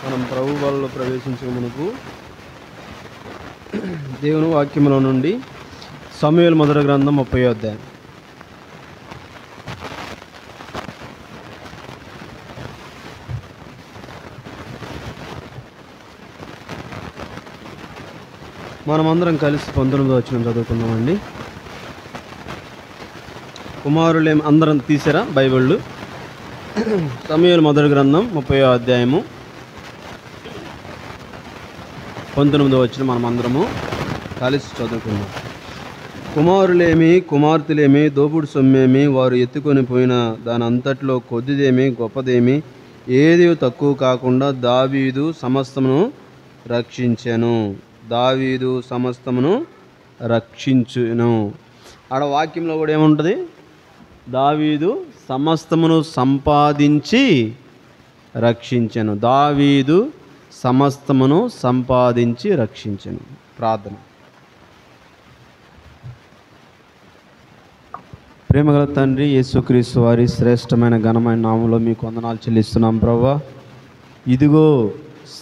మనం ప్రభు బలలో ప్రవేశించక మునుపు దేవుని వాక్యములో నుండి సమూయేలు మొదటి గ్రంథం 30వ అధ్యాయం. మనమందరం కలిసి 19వ వచనం చదువుకుందామండి. కుమారులేం అందరం తీసారా బైబిళ్ళు? సమూయేలు మొదటి గ్రంథం 30వ అధ్యాయము 19వ వచనం మనమందరము కలిసి చదువుకుందాం. కుమారులేమి కుమార్తెలేమి దోపుడు సొమ్మేమి వారు ఎత్తుకొని పోయిన దాని అంతట్లో కొద్దిదేమి గొప్పదేమి ఏది తక్కువ కాకుండా దావీదు సమస్తమును రక్షించెను. దావీదు సమస్తమును రక్షించును. ఆడ వాక్యంలో కూడా ఏముంటుంది? దావీదు సమస్తమును సంపాదించి రక్షించెను. దావీదు సమస్తమును సంపాదించి రక్షించెను. ప్రార్థన. ప్రేమగల తండ్రి యేసుక్రీస్తు వారి శ్రేష్టమైన ఘనమైన నామములో మీకు వందనాలు చెల్లిస్తున్నాం ప్రభువా. ఇదిగో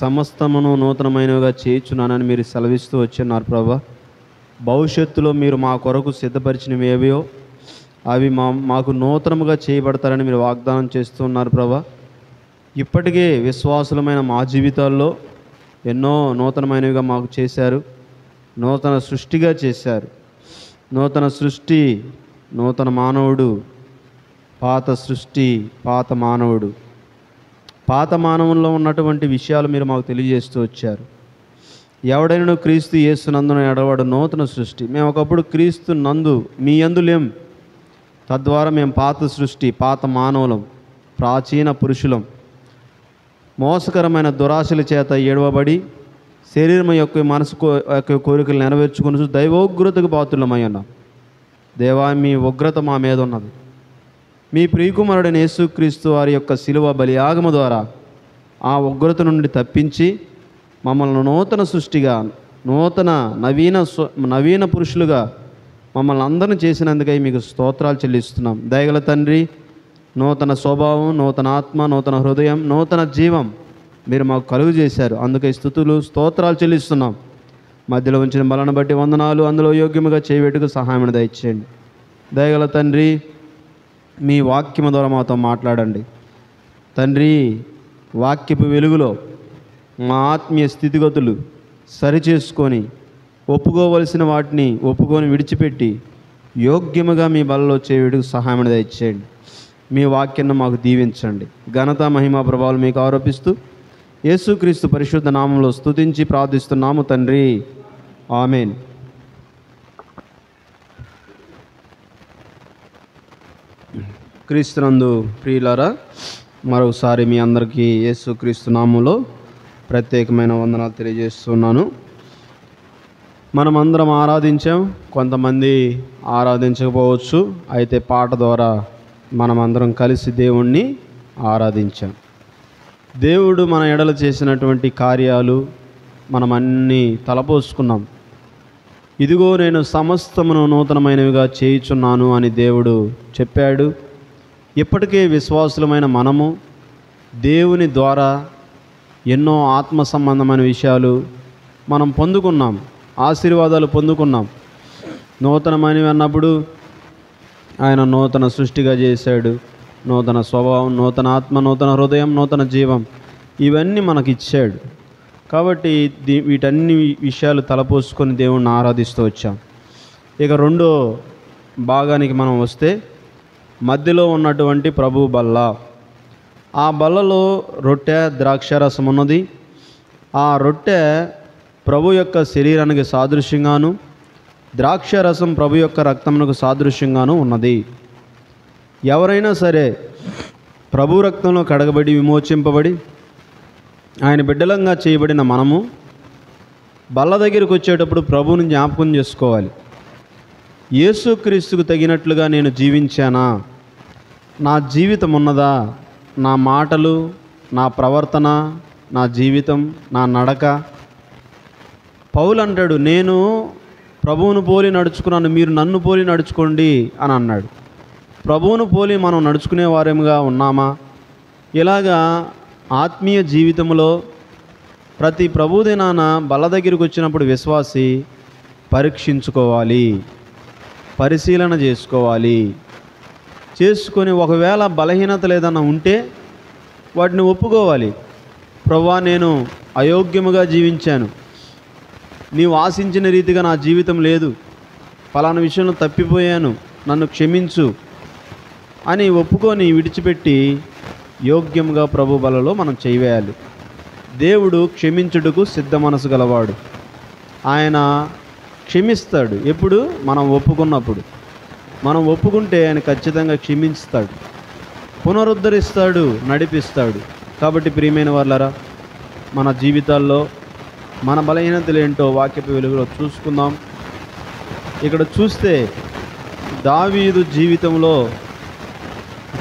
సమస్తమును నూతనమైనవిగా చేయుచున్నానని మీరు సెలవిస్తూ వచ్చున్నారు ప్రభువా. భవిష్యత్తులో మీరు మా కొరకు సిద్ధపరిచినవి ఏవో అవి మాకు నూతనముగా చేయబడతారని మీరు వాగ్దానం చేస్తున్నారు ప్రభువా. ఇప్పటికే విశ్వాసులమైన మా జీవితాల్లో ఎన్నో నూతనమైనవిగా మాకు చేశారు. నూతన సృష్టిగా చేశారు. నూతన సృష్టి నూతన మానవుడు, పాత సృష్టి పాత మానవుడు. పాత మానవుల్లో ఉన్నటువంటి విషయాలు మీరు మాకు తెలియజేస్తూ వచ్చారు. ఎవడైనా క్రీస్తు యేసునందున ఎడవాడు నూతన సృష్టి. మేము ఒకప్పుడు క్రీస్తు నందు మీ యందు లేం. తద్వారా మేము పాత సృష్టి పాత మానవులం, ప్రాచీన పురుషులం. మోసకరమైన దురాశల చేత ఏడవబడి శరీరం యొక్క మనసు యొక్క కోరికలు నెరవేర్చుకుని దైవోగ్రతకు పాత్రులమై ఉన్నాం. దేవా, మీ ఉగ్రత మా మీద ఉన్నది. మీ ప్రియకుమారుడైన యేసుక్రీస్తు వారి యొక్క శిలువ బలియాగము ద్వారా ఆ ఉగ్రత నుండి తప్పించి మమ్మల్ని నూతన సృష్టిగా నవీన పురుషులుగా మమ్మల్ని అందరిని చేసినందుకై మీకు స్తోత్రాలు చెల్లిస్తున్నాం. దయగల తండ్రి, నూతన స్వభావం, నూతన ఆత్మ, నూతన హృదయం, నూతన జీవం మీరు మాకు కలుగు చేశారు. అందుకే స్తుతులు స్తోత్రాలు చెల్లిస్తున్నాం. మధ్యలో ఉంచిన బలను బట్టి వందనాలు. అందులో యోగ్యముగా చేయబెట్టుకు సహాయం దయచేయండి. దయగల తండ్రి, మీ వాక్యము ద్వారా మాతో మాట్లాడండి తండ్రి. వాక్యపు వెలుగులో మా ఆత్మీయ స్థితిగతులు సరిచేసుకొని ఒప్పుకోవలసిన వాటిని ఒప్పుకొని విడిచిపెట్టి యోగ్యముగా మీ బలలో చేయబెట్టుకు సహాయం దయచేయండి. మీ వాక్యాన్ని మాకు దీవించండి. ఘనత మహిమ ప్రభావాలు మీకు ఆరోపిస్తూ యేసుక్రీస్తు పరిశుద్ధ నామంలో స్తుతించి ప్రార్థిస్తున్నాము తండ్రి. ఆమేన్. క్రీస్తునందు ప్రియులారా, మరొకసారి మీ అందరికీ యేసుక్రీస్తు నామంలో ప్రత్యేకమైన వందనాలు తెలియజేస్తున్నాను. మనమందరం ఆరాధించాం, కొంతమంది ఆరాధించకపోవచ్చు. అయితే పాట ద్వారా మనమందరం కలిసి దేవుణ్ణి ఆరాధించాం. దేవుడు మన ఎడల చేసినటువంటి కార్యాలు మనం అన్నీ తలపోసుకున్నాం. ఇదిగో నేను సమస్తమును నూతనమైనవిగా చేయుచున్నాను అని దేవుడు చెప్పాడు. ఇప్పటికే విశ్వాసులమైన మనము దేవుని ద్వారా ఎన్నో ఆత్మ సంబంధమైన విషయాలు మనం పొందుకున్నాం, ఆశీర్వాదాలు పొందుకున్నాం. నూతనమైనవి అన్నప్పుడు ఆయన నూతన సృష్టిగా చేశాడు. నూతన స్వభావం, నూతన ఆత్మ, నూతన హృదయం, నూతన జీవం ఇవన్నీ మనకి ఇచ్చాడు. కాబట్టి వీటన్ని విషయాలు తలపోసుకొని దేవుణ్ణి ఆరాధిస్తూ వచ్చాం. ఇక రెండో భాగానికి మనం వస్తే, మధ్యలో ఉన్నటువంటి ప్రభు బల్ల. ఆ బల్లలో రొట్టె ద్రాక్షారసం ఉన్నది. ఆ రొట్టె ప్రభు యొక్క శరీరానికి సాదృశ్యంగాను, ద్రాక్షారసం ప్రభు యొక్క రక్తమునకు సాదృశ్యంగాను ఉన్నది. ఎవరైనా సరే ప్రభు రక్తంలో కడగబడి విమోచింపబడి ఆయన బిడ్డలంగా చేయబడిన మనము బల్ల దగ్గరికి వచ్చేటప్పుడు ప్రభువుని జ్ఞాపకం చేసుకోవాలి. యేసుక్రీస్తుకు తగినట్లుగా నేను జీవించానా? నా జీవితం ఉన్నదా? నా మాటలు, నా ప్రవర్తన, నా జీవితం, నా నడక. పౌలు అంటాడు, నేను ప్రభువును పోలి నడుచుకున్నాను, మీరు నన్ను పోలి నడుచుకోండి అని అన్నాడు. ప్రభువును పోలి మనం నడుచుకునే వారేముగా ఉన్నామా? ఇలాగా ఆత్మీయ జీవితంలో ప్రతి ప్రభు దినాన బల్ల దగ్గరికి వచ్చినప్పుడు విశ్వాసి పరీక్షించుకోవాలి, పరిశీలన చేసుకోవాలి. చేసుకొని ఒకవేళ బలహీనతలు ఏదన్నా ఉంటే వాటిని ఒప్పుకోవాలి. ప్రభువా, నేను అయోగ్యముగా జీవించాను, నీవు ఆశించిన రీతిగా నా జీవితం లేదు, ఫలానా విషయంలో తప్పిపోయాను, నన్ను క్షమించు అని ఒప్పుకొని విడిచిపెట్టి యోగ్యంగా ప్రభు బలలో మనం చేయవేయాలి. దేవుడు క్షమించుటకు సిద్ధ మనసు గలవాడు. ఆయన క్షమిస్తాడు. ఎప్పుడు? మనం ఒప్పుకున్నప్పుడు. మనం ఒప్పుకుంటే ఆయన ఖచ్చితంగా క్షమిస్తాడు, పునరుద్ధరిస్తాడు, నడిపిస్తాడు. కాబట్టి ప్రియమైన వాళ్ళారా, మన జీవితాల్లో మన బలహీనతలు ఏంటో వాక్యపు వెలుగులో చూసుకుందాం. ఇక్కడ చూస్తే దావీదు జీవితంలో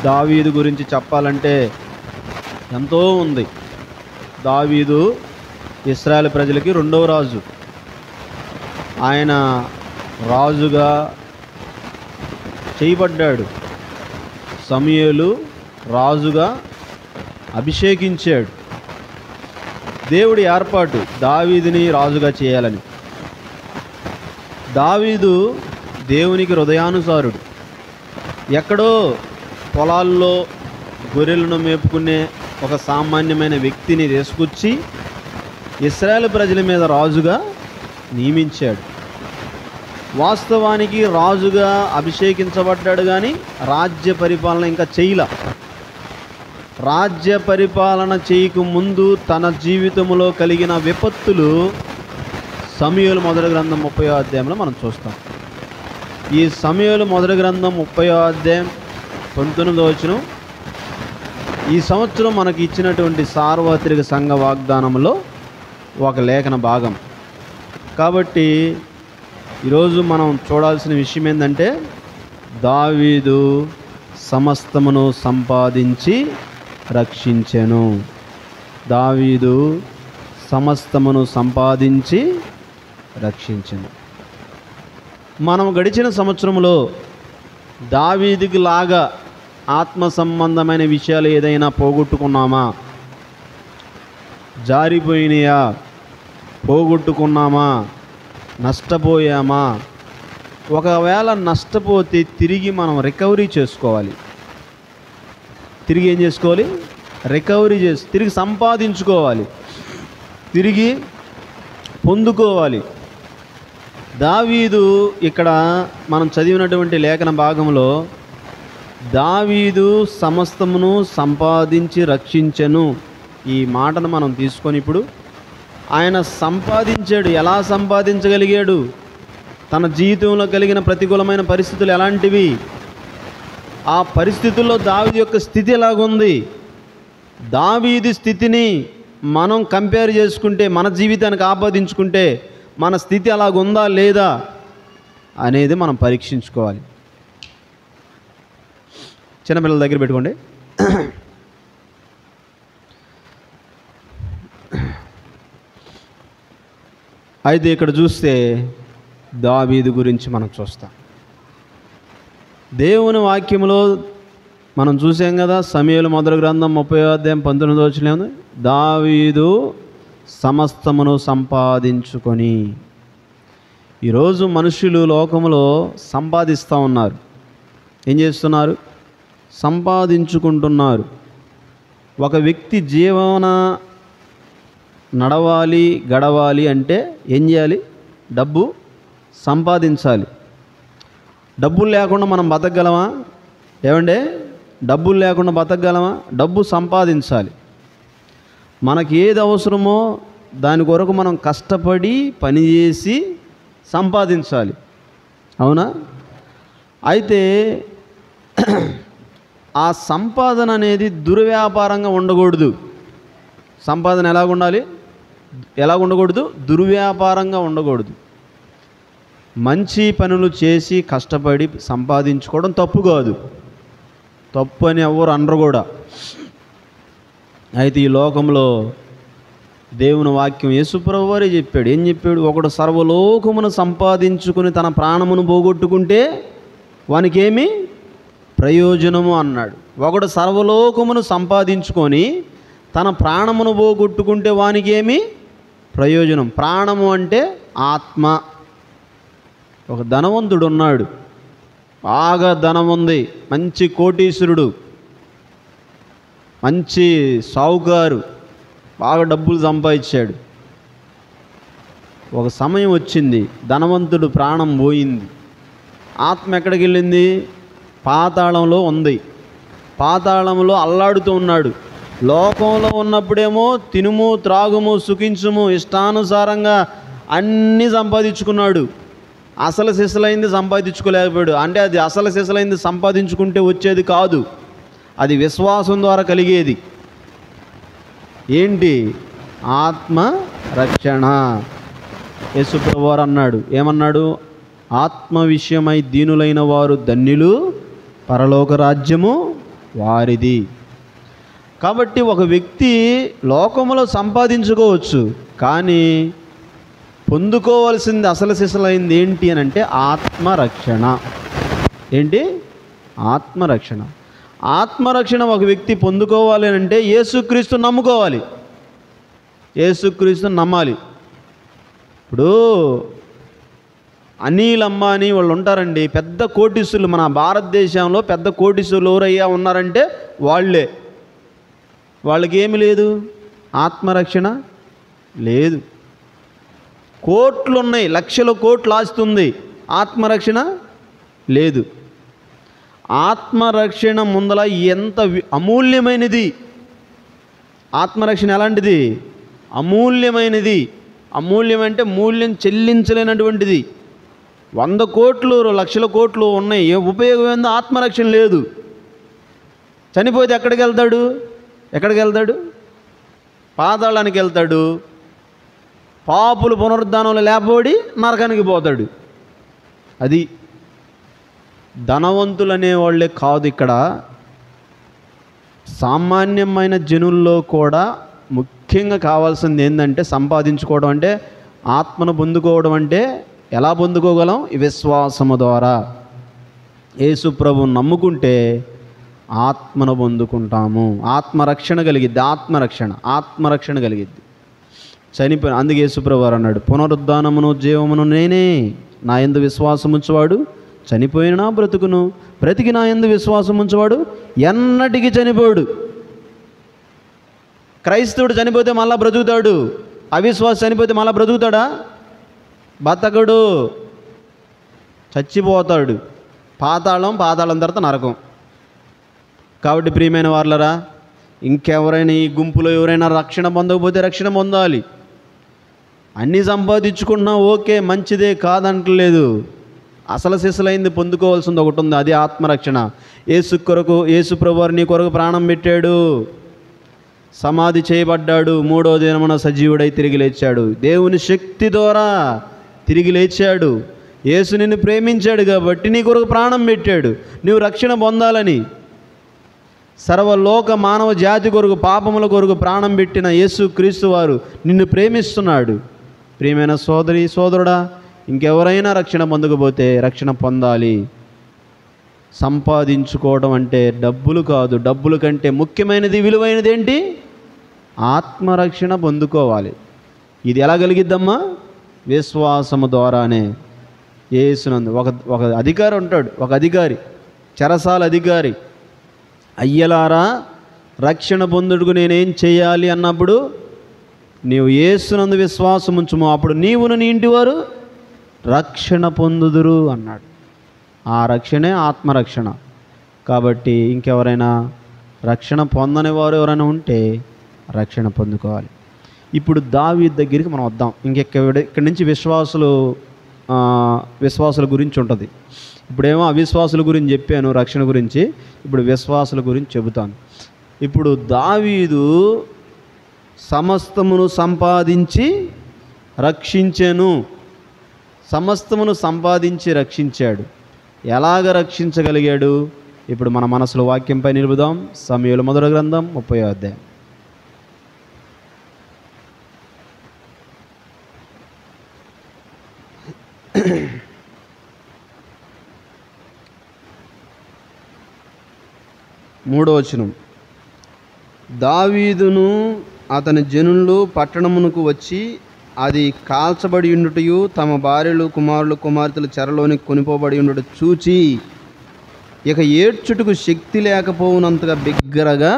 దావీదు గురించి చెప్పాలంటే ఎంతో ఉంది. దావీదు ఇశ్రాయేలు ప్రజలకి రెండవ రాజు. ఆయన రాజుగా చేయబడ్డాడు. సమూయేలు రాజుగా అభిషేకించాడు. దేవుడి ఏర్పాటు దావీదుని రాజుగా చేయాలని. దావీదు దేవునికి హృదయానుసారుడు. ఎక్కడో పొలాల్లో గొర్రెలను మేపుకునే ఒక సామాన్యమైన వ్యక్తిని తీసుకొచ్చి ఇశ్రాయేలు ప్రజల మీద రాజుగా నియమించాడు. వాస్తవానికి రాజుగా అభిషేకించబడ్డాడు, కానీ రాజ్య పరిపాలన ఇంకా చేయలే. రాజ్య పరిపాలన చేయక ముందు తన జీవితంలో కలిగిన విపత్తులు సమూయేలు మొదటి గ్రంథం 30వ అధ్యాయంలో మనం చూస్తాం. ఈ సమూయేలు మొదటి గ్రంథం 30వ అధ్యాయం 19వ వచనం ఈ సంవత్సరం మనకి ఇచ్చినటువంటి సార్వత్రిక సంఘ వాగ్దానంలో ఒక లేఖన భాగం. కాబట్టి ఈరోజు మనం చూడాల్సిన విషయం ఏంటంటే, దావీదు సమస్తమును సంపాదించి రక్షించెను. దావీదు సమస్తమును సంపాదించి రక్షించెను. మనం గడిచిన సంవత్సరంలో దావీదుకి లాగా ఆత్మ సంబంధమైన విషయాలు ఏదైనా పోగొట్టుకున్నామా, జారిపోయినాయా, పోగొట్టుకున్నామా, నష్టపోయామా? ఒకవేళ నష్టపోతే తిరిగి మనం రికవరీ చేసుకోవాలి. తిరిగి ఏం చేసుకోవాలి? రికవరీ తిరిగి సంపాదించుకోవాలి, తిరిగి పొందుకోవాలి. దావీదు ఇక్కడ మనం చదివినటువంటి లేఖన భాగంలో దావీదు సమస్తమును సంపాదించి రక్షించెను ఈ మాటను మనం తీసుకొని ఇప్పుడు ఆయన సంపాదించాడు. ఎలా సంపాదించగలిగాడు? తన జీవితంలో కలిగిన ప్రతికూలమైన పరిస్థితులు ఎలాంటివి? ఆ పరిస్థితుల్లో దావీదు యొక్క స్థితి ఎలాగుంది? దావీదు స్థితిని మనం కంపేర్ చేసుకుంటే, మన జీవితానికి ఆపాదించుకుంటే మన స్థితి అలాగుందా లేదా అనేది మనం పరీక్షించుకోవాలి. చిన్నపిల్లల దగ్గర పెట్టుకోండి. అయితే ఇక్కడ చూస్తే దావీదు గురించి మనం చూస్తాం. దేవుని వాక్యంలో మనం చూసాం కదా, సమూయేలు మొదటి గ్రంథం 30వ అధ్యాయం 19వ వచనం, దావీదు సమస్తమును సంపాదించుకొని. ఈరోజు మనుషులు లోకంలో సంపాదిస్తూ ఉన్నారు. ఏం చేస్తున్నారు? సంపాదించుకుంటున్నారు. ఒక వ్యక్తి జీవన నడవాలి, గడవాలి అంటే ఏం చేయాలి? డబ్బు సంపాదించాలి. డబ్బులు లేకుండా మనం బతకగలమా? ఏమంటే డబ్బులు లేకుండా బతకగలమా? డబ్బు సంపాదించాలి. మనకి ఏది అవసరమో దాని కొరకు మనం కష్టపడి పనిచేసి సంపాదించాలి. అవునా? అయితే ఆ సంపాదన అనేది దుర్వ్యాపారంగా ఉండకూడదు. సంపాదన ఎలాగ ఉండకూడదు? దుర్వ్యాపారంగా ఉండకూడదు. మంచి పనులు చేసి కష్టపడి సంపాదించుకోవడం తప్పు కాదు. తప్పు అని ఎవరు అనరు కూడా. అయితే ఈ లోకంలో దేవుని వాక్యం యేసుప్రభువు వారే చెప్పాడు. ఏం చెప్పాడు? ఒకడు సర్వలోకమును సంపాదించుకుని తన ప్రాణమును పోగొట్టుకుంటే వానికేమి ప్రయోజనము అన్నాడు. ఒకడు సర్వలోకమును సంపాదించుకొని తన ప్రాణమును పోగొట్టుకుంటే వానికేమి ప్రయోజనం. ప్రాణము అంటే ఆత్మ. ఒక ధనవంతుడు ఉన్నాడు, బాగా ధనం ఉంది, మంచి కోటీశ్వరుడు, మంచి సావుకారు, బాగా డబ్బులు సంపాదించాడు. ఒక సమయం వచ్చింది, ధనవంతుడు ప్రాణం పోయింది. ఆత్మ ఎక్కడికి వెళ్ళింది? పాతాళంలో ఉంది. పాతాళంలో అల్లాడుతూ ఉన్నాడు. లోకంలో ఉన్నప్పుడేమో తినుము, త్రాగుము, సుఖించుము, ఇష్టానుసారంగా అన్నీ సంపాదించుకున్నాడు. అసలు సిసలైంది సంపాదించుకోలేకపోయాడు. అంటే అది అసలు సిసలైంది సంపాదించుకుంటే వచ్చేది కాదు, అది విశ్వాసం ద్వారా కలిగేది. ఏంటి? ఆత్మ రక్షణ. యేసు ప్రభువారు అన్నాడు, ఏమన్నాడు? ఆత్మ విషయమై దీనులైన వారు ధన్యులు, పరలోక రాజ్యము వారిది. కాబట్టి ఒక వ్యక్తి లోకములో సంపాదించుకోవచ్చు, కానీ పొందుకోవాల్సింది అసలు సిసలైంది ఏంటి అని అంటే ఆత్మరక్షణ. ఏంటి? ఆత్మరక్షణ. ఆత్మరక్షణ ఒక వ్యక్తి పొందుకోవాలి అంటే యేసుక్రీస్తు నమ్ముకోవాలి, యేసుక్రీస్తుని నమ్మాలి. ఇప్పుడు అనిల్ అంబానీ వాళ్ళు ఉంటారండి, పెద్ద కోటీశ్వరులు. మన భారతదేశంలో పెద్ద కోటీశ్వరులు ఎవరయ్యా ఉన్నారంటే వాళ్ళే. వాళ్ళకి ఏమి లేదు? ఆత్మరక్షణ లేదు. కోట్లు ఉన్నాయి, లక్షల కోట్లు ఆస్తుంది, ఆత్మరక్షణ లేదు. ఆత్మరక్షణ ముందల ఎంత అమూల్యమైనది! ఆత్మరక్షణ ఎలాంటిది? అమూల్యమైనది. అమూల్యం అంటే మూల్యం చెల్లించలేనటువంటిది. 100 కోట్లు, లక్షల కోట్లు ఉన్నాయి, ఉపయోగం ఏందో? ఆత్మరక్షణ లేదు. చనిపోతే ఎక్కడికి వెళ్తాడు? ఎక్కడికి వెళ్తాడు? పాతాళానికి వెళ్తాడు. పాపులు పునరుద్ధానంలో లేపబడి నరకానికి పోతాడు. అది ధనవంతులు అనేవాళ్ళే కాదు, ఇక్కడ సామాన్యమైన జనుల్లో కూడా ముఖ్యంగా కావాల్సింది ఏంటంటే సంపాదించుకోవడం. అంటే ఆత్మను పొందుకోవడం అంటే ఎలా పొందుకోగలం? విశ్వాసము ద్వారా. యేసు ప్రభువుని నమ్ముకుంటే ఆత్మను పొందుకుంటాము. ఆత్మరక్షణ కలిగిద్ది. ఆత్మరక్షణ కలిగిద్ది. చనిపోయిన, అందుకే యేసు ప్రభువారు అన్నాడు, పునరుద్ధానమును జీవమును నేనే, నా యందు విశ్వాసం ఉంచువాడు చనిపోయినా బ్రతుకును, బ్రతికి నా యందు విశ్వాసం ఉంచువాడు ఎన్నటికీ చనిపోడు. క్రైస్తవుడు చనిపోతే మళ్ళా బ్రతుకుతాడు, అవిశ్వాసం చనిపోతే మళ్ళా బ్రతుకుతాడా? బతకడు, చచ్చిపోతాడు. పాతాళం తర్వాత నరకం. కాబట్టి ప్రియమైన వార్లరా, ఇంకెవరైనా ఈ గుంపులో ఎవరైనా రక్షణ పొందకపోతే రక్షణ పొందాలి. అన్నీ సంపాదించుకున్నా ఓకే, మంచిదే, కాదంటలేదు. అసలు సిసలైంది పొందుకోవాల్సింది ఒకటి ఉంది, అది ఆత్మరక్షణ. యేసు ప్రభువారు నీ కొరకు ప్రాణం పెట్టాడు, సమాధి చేయబడ్డాడు, 3వ దినమున సజీవుడై తిరిగి లేచాడు. దేవుని శక్తి ద్వారా తిరిగి లేచాడు. యేసు నిన్ను ప్రేమించాడు కాబట్టి నీ కొరకు ప్రాణం పెట్టాడు, నువ్వు రక్షణ పొందాలని. సర్వలోక మానవ జాతి కొరకు, పాపముల కొరకు ప్రాణం పెట్టిన యేసుక్రీస్తు వారు నిన్ను ప్రేమిస్తున్నాడు. ప్రియమైన సోదరి సోదరుడా, ఇంకెవరైనా రక్షణ పొందకపోతే రక్షణ పొందాలి. సంపాదించుకోవడం అంటే డబ్బులు కాదు, డబ్బుల కంటే ముఖ్యమైనది, విలువైనది ఏంటి? ఆత్మరక్షణ పొందుకోవాలి. ఇది ఎలా కలిగిద్దమ్మా? విశ్వాసము ద్వారానే. యేసునందు ఒక అధికారి ఉంటాడు, ఒక అధికారి, చెరసాల అధికారి. అయ్యలారా, రక్షణ పొందుటకు నేనేం చేయాలి అన్నప్పుడు, నీవు యేసునందు విశ్వాసం ఉంచుము, అప్పుడు నీవును నీ ఇంటివారు రక్షణ పొందుదురు అన్నాడు. ఆ రక్షణే ఆత్మరక్షణ. కాబట్టి ఇంకెవరైనా రక్షణ పొందని వారు ఎవరైనా ఉంటే రక్షణ పొందుకోవాలి. ఇప్పుడు దావీదు దగ్గరికి మనం వద్దాం. ఇక్కడి నుంచి విశ్వాసుల గురించి ఉంటుంది. ఇప్పుడేమో అవిశ్వాసుల గురించి చెప్పాను, రక్షణ గురించి. ఇప్పుడు విశ్వాసుల గురించి చెబుతాను. ఇప్పుడు దావీదు సమస్తమును సంపాదించి రక్షించెను. సమస్తమును సంపాదించి రక్షించాడు. ఎలాగ రక్షించగలిగాడు? ఇప్పుడు మన మనసులో వాక్యంపై నిలుపుదాం. సమూయేలు మొదటి గ్రంథం 30వ అధ్యాయం. మూడవ వచనం. దావీదును అతని జనులు పట్టణమునకు వచ్చి అది కాల్చబడి ఉండుటయు తమ భార్యలు కుమారులు కుమార్తెలు చెరలోనికి కొనిపోబడి ఉండుట చూచి ఇక ఏడ్చుటకు శక్తి లేకపోవునంతగా బిగ్గరగా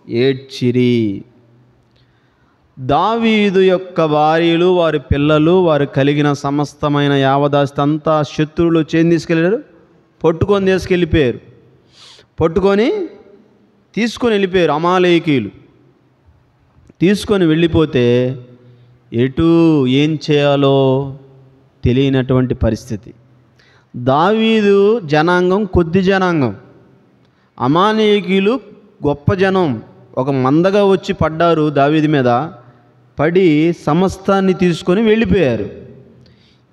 ఏడ్చిరి. దావీదు యొక్క భార్యలు, వారి పిల్లలు, వారు కలిగిన సమస్తమైన యావదాస్తి అంతా శత్రువులు చేంజ్ తీసుకెళ్ళారు, తీసుకెళ్ళిపోయారు. తీసుకొని వెళ్ళిపోయారు. అమాలేకీయులు తీసుకొని వెళ్ళిపోతే ఏం చేయాలో తెలియనటువంటి పరిస్థితి. దావీదు జనాంగం కొద్ది జనాంగం, అమాలేకీయులు గొప్ప జనం. ఒక మందగా వచ్చి పడ్డారు దావీదు మీద, పడి సమస్తాన్ని తీసుకొని వెళ్ళిపోయారు.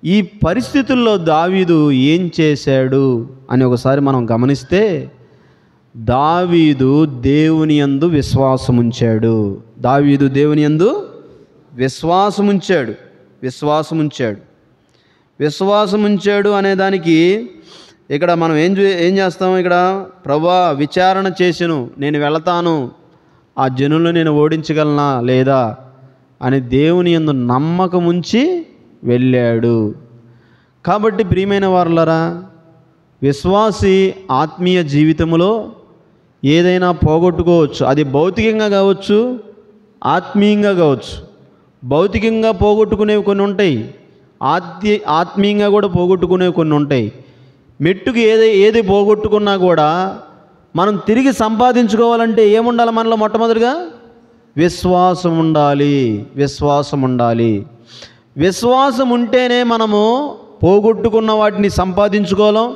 ఈ పరిస్థితుల్లో దావీదు ఏం చేశాడు అని ఒకసారి మనం గమనిస్తే, దావీదు దేవుని యందు విశ్వాసముంచాడు. దావీదు దేవుని యందు విశ్వాసముంచాడు అనే దానికి ఇక్కడ మనం ఏం చేస్తాం? ఇక్కడ ప్రభువా విచారణ చేసెను, నేను వెళతాను, ఆ జనులను నేను ఓడించగలనా లేదా అని దేవుని యందు నమ్మకం ఉంచి వెళ్ళాడు. కాబట్టి ప్రియమైన వారులారా, విశ్వాసి ఆత్మీయ జీవితంలో ఏదైనా పోగొట్టుకోవచ్చు. అది భౌతికంగా కావచ్చు, ఆత్మీయంగా కావచ్చు. భౌతికంగా పోగొట్టుకునేవి కొన్ని ఉంటాయి, ఆత్మీయంగా కూడా పోగొట్టుకునేవి కొన్ని ఉంటాయి. మెట్టుకు ఏది పోగొట్టుకున్నా కూడా మనం తిరిగి సంపాదించుకోవాలంటే ఏముండాలి? మనలో మొట్టమొదటిగా విశ్వాసం ఉండాలి. విశ్వాసం ఉంటేనే మనము పోగొట్టుకున్న వాటిని సంపాదించుకోగలం,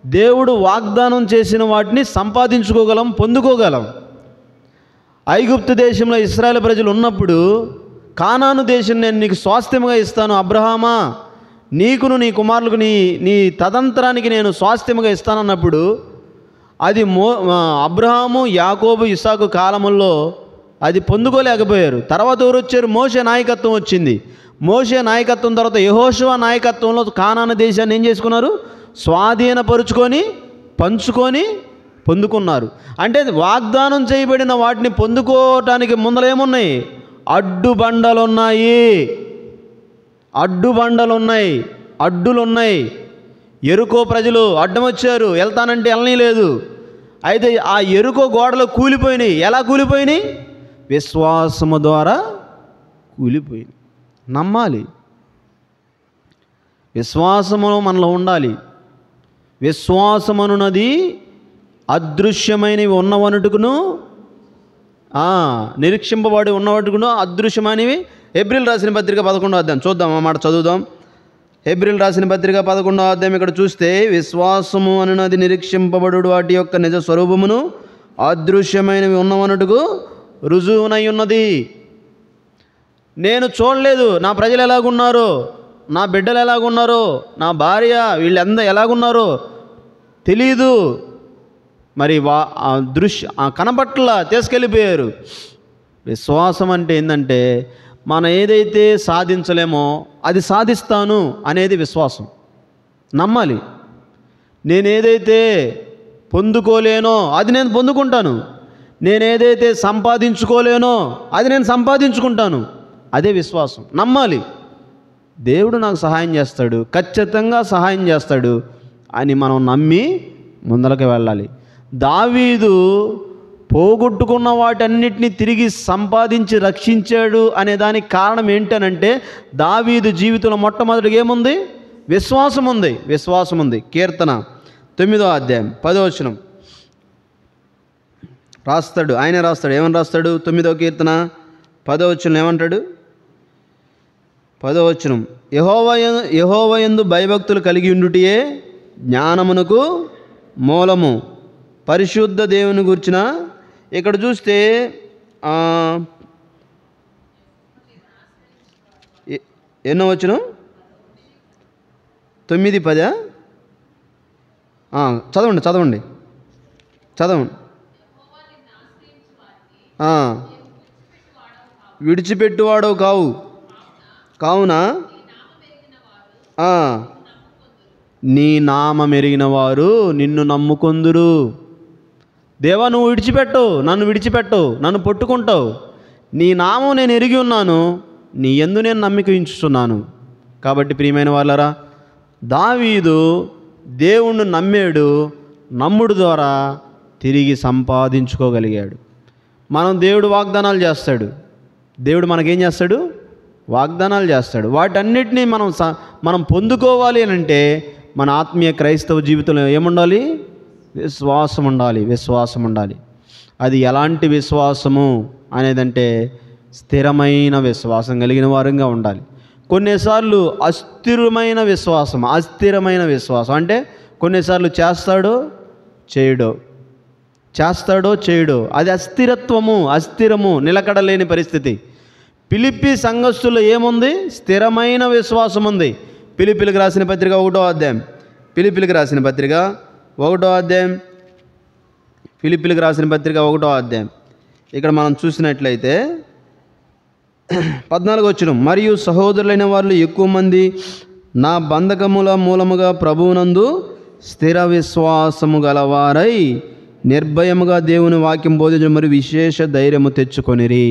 దేవుడు వాగ్దానం చేసిన వాటిని సంపాదించుకోగలం, పొందుకోగలం. ఐగుప్తు దేశంలో ఇశ్రాయేలు ప్రజలు ఉన్నప్పుడు, కానాను దేశం నేను నీకు స్వాస్థ్యముగా ఇస్తాను అబ్రహామా, నీకును నీ కుమారులకు నీ తదంతరానికి నేను స్వాస్థ్యముగా ఇస్తానన్నప్పుడు, అది అబ్రహాము, యాకోబు, ఇస్సాకు కాలముల్లో అది పొందుకోలేకపోయారు. తర్వాత ఎవరు వచ్చారు? మోషే నాయకత్వం వచ్చింది. మోషే నాయకత్వం తర్వాత యెహోషువ నాయకత్వంలో కానాను దేశాన్ని ఏం చేసుకున్నారు? స్వాధీనపరుచుకొని పంచుకొని పొందుకున్నారు. అంటే వాగ్దానం చేయబడిన వాటిని పొందుకోవటానికి ముందలేమున్నాయి? అడ్డులున్నాయి. ఎరుకో ప్రజలు అడ్డం వచ్చారు, వెళ్తానంటే వెళ్ళని లేదు. అయితే ఆ ఎరుకో గోడలు కూలిపోయినాయి. ఎలా కూలిపోయినాయి? విశ్వాసము ద్వారా కూలిపోయినాయి. నమ్మాలి, విశ్వాసము మనలో ఉండాలి. విశ్వాసమనున్నది అదృశ్యమైనవి ఉన్నవనుటకును, నిరీక్షింపబడి ఉన్నవాటికును అదృశ్యమైనవి. హెబ్రీలు రాసిన పత్రిక 11వ అధ్యాయం చూద్దాం, ఆ మాట చదువుదాం. హెబ్రీలు రాసిన పత్రిక 11వ అధ్యాయం ఇక్కడ చూస్తే, విశ్వాసము అనున్నది నిరీక్షింపబడు వాటి యొక్క నిజ స్వరూపమును అదృశ్యమైనవి ఉన్నవనుటకు రుజువునై ఉన్నది. నేను చూడలేదు నా ప్రజలు ఎలాగున్నారో, నా బిడ్డలు ఎలాగున్నారో, నా భార్య వీళ్ళందరూ ఎలాగున్నారో తెలీదు. మరి కనపట్ల తీసుకెళ్ళిపోయారు. విశ్వాసం అంటే ఏంటంటే, మనం ఏదైతే సాధించలేమో అది సాధిస్తాను అనేది విశ్వాసం. నమ్మాలి. నేనేదైతే పొందుకోలేనో అది నేను పొందుకుంటాను, నేనేదైతే సంపాదించుకోలేనో అది నేను సంపాదించుకుంటాను. అదే విశ్వాసం. నమ్మాలి, దేవుడు నాకు సహాయం చేస్తాడు, ఖచ్చితంగా సహాయం చేస్తాడు అని మనం నమ్మి ముందరకు వెళ్ళాలి. దావీదు పోగొట్టుకున్న వాటన్నిటిని తిరిగి సంపాదించి రక్షించాడు అనే దానికి కారణం ఏంటనంటే, దావీదు జీవితంలో మొట్టమొదటిగా ఏముంది? విశ్వాసం ఉంది. కీర్తన 9వ అధ్యాయం 10వ వచనం ఆయనే రాస్తాడు. ఏమని రాస్తాడు? 9వ కీర్తన 10వ వచనం ఏమంటాడు? 10వ వచనం, యెహోవా యందు భయభక్తులు కలిగి ఉండుటయే జ్ఞానమునకు మూలము. పరిశుద్ధ దేవుని గురించిన ఇక్కడ చూస్తే ఎన్నో వచనం? 9, 10. చదవండి. విడిచిపెట్టువాడవు కావున నీ నామం ఎరిగిన వారు నిన్ను నమ్ముకొందురు. దేవా, నన్ను విడిచిపెట్టవు, నన్ను పట్టుకుంటావు. నీ నామం నేను ఎరిగి ఉన్నాను, నీ యందు నేను నమ్మిక ఉంచుచున్నాను. కాబట్టి ప్రియమైన వాళ్ళరా, దావీదు దేవుణ్ణి నమ్మాడు, నమ్ముడు ద్వారా తిరిగి సంపాదించుకోగలిగాడు. మనం దేవుడు వాగ్దానాలు చేస్తాడు, దేవుడు మనకేం చేస్తాడు? వాగ్దానాలు చేస్తాడు. వాటన్నిటినీ మనం పొందుకోవాలి అని అంటే మన ఆత్మీయ క్రైస్తవ జీవితంలో ఏముండాలి? విశ్వాసం ఉండాలి. విశ్వాసం ఉండాలి. అది ఎలాంటి విశ్వాసము అనేదంటే స్థిరమైన విశ్వాసం కలిగిన వారంగా ఉండాలి. కొన్నిసార్లు అస్థిరమైన విశ్వాసం అంటే కొన్నిసార్లు చేస్తాడో చేయడో అది అస్థిరము, నిలకడలేని పరిస్థితి. ఫిలిప్పీ సంఘస్థుల్లో ఏముంది? స్థిరమైన విశ్వాసం ఉంది. ఫిలిప్పీలకు రాసిన పత్రిక 1వ అధ్యాయం, ఫిలిప్పీలకు రాసిన పత్రిక 1వ అధ్యాయం ఇక్కడ మనం చూసినట్లయితే 14వ వచనం, మరియు సహోదరులైన వాళ్ళు ఎక్కువ మంది నా బంధకముల మూలముగా ప్రభువునందు స్థిర విశ్వాసము గలవారై నిర్భయముగా దేవుని వాక్యం బోధించడం మరియు విశేష ధైర్యము తెచ్చుకొనిరి.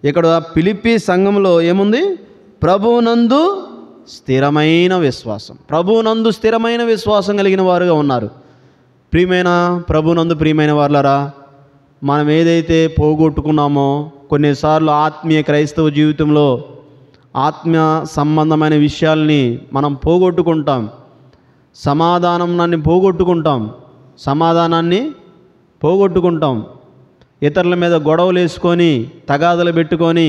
ఇక్కడ ఫిలిప్పీ సంఘంలో ఏముంది? ప్రభువునందు స్థిరమైన విశ్వాసం కలిగిన వారుగా ఉన్నారు. ప్రియమైన వారులారా, మనం ఏదైతే పోగొట్టుకున్నామో, కొన్నిసార్లు ఆత్మీయ క్రైస్తవ జీవితంలో ఆత్మీయ సంబంధమైన విషయాల్ని మనం పోగొట్టుకుంటాం. సమాధానాన్ని పోగొట్టుకుంటాం. ఇతరుల మీద గొడవలు వేసుకొని, తగాదలు పెట్టుకొని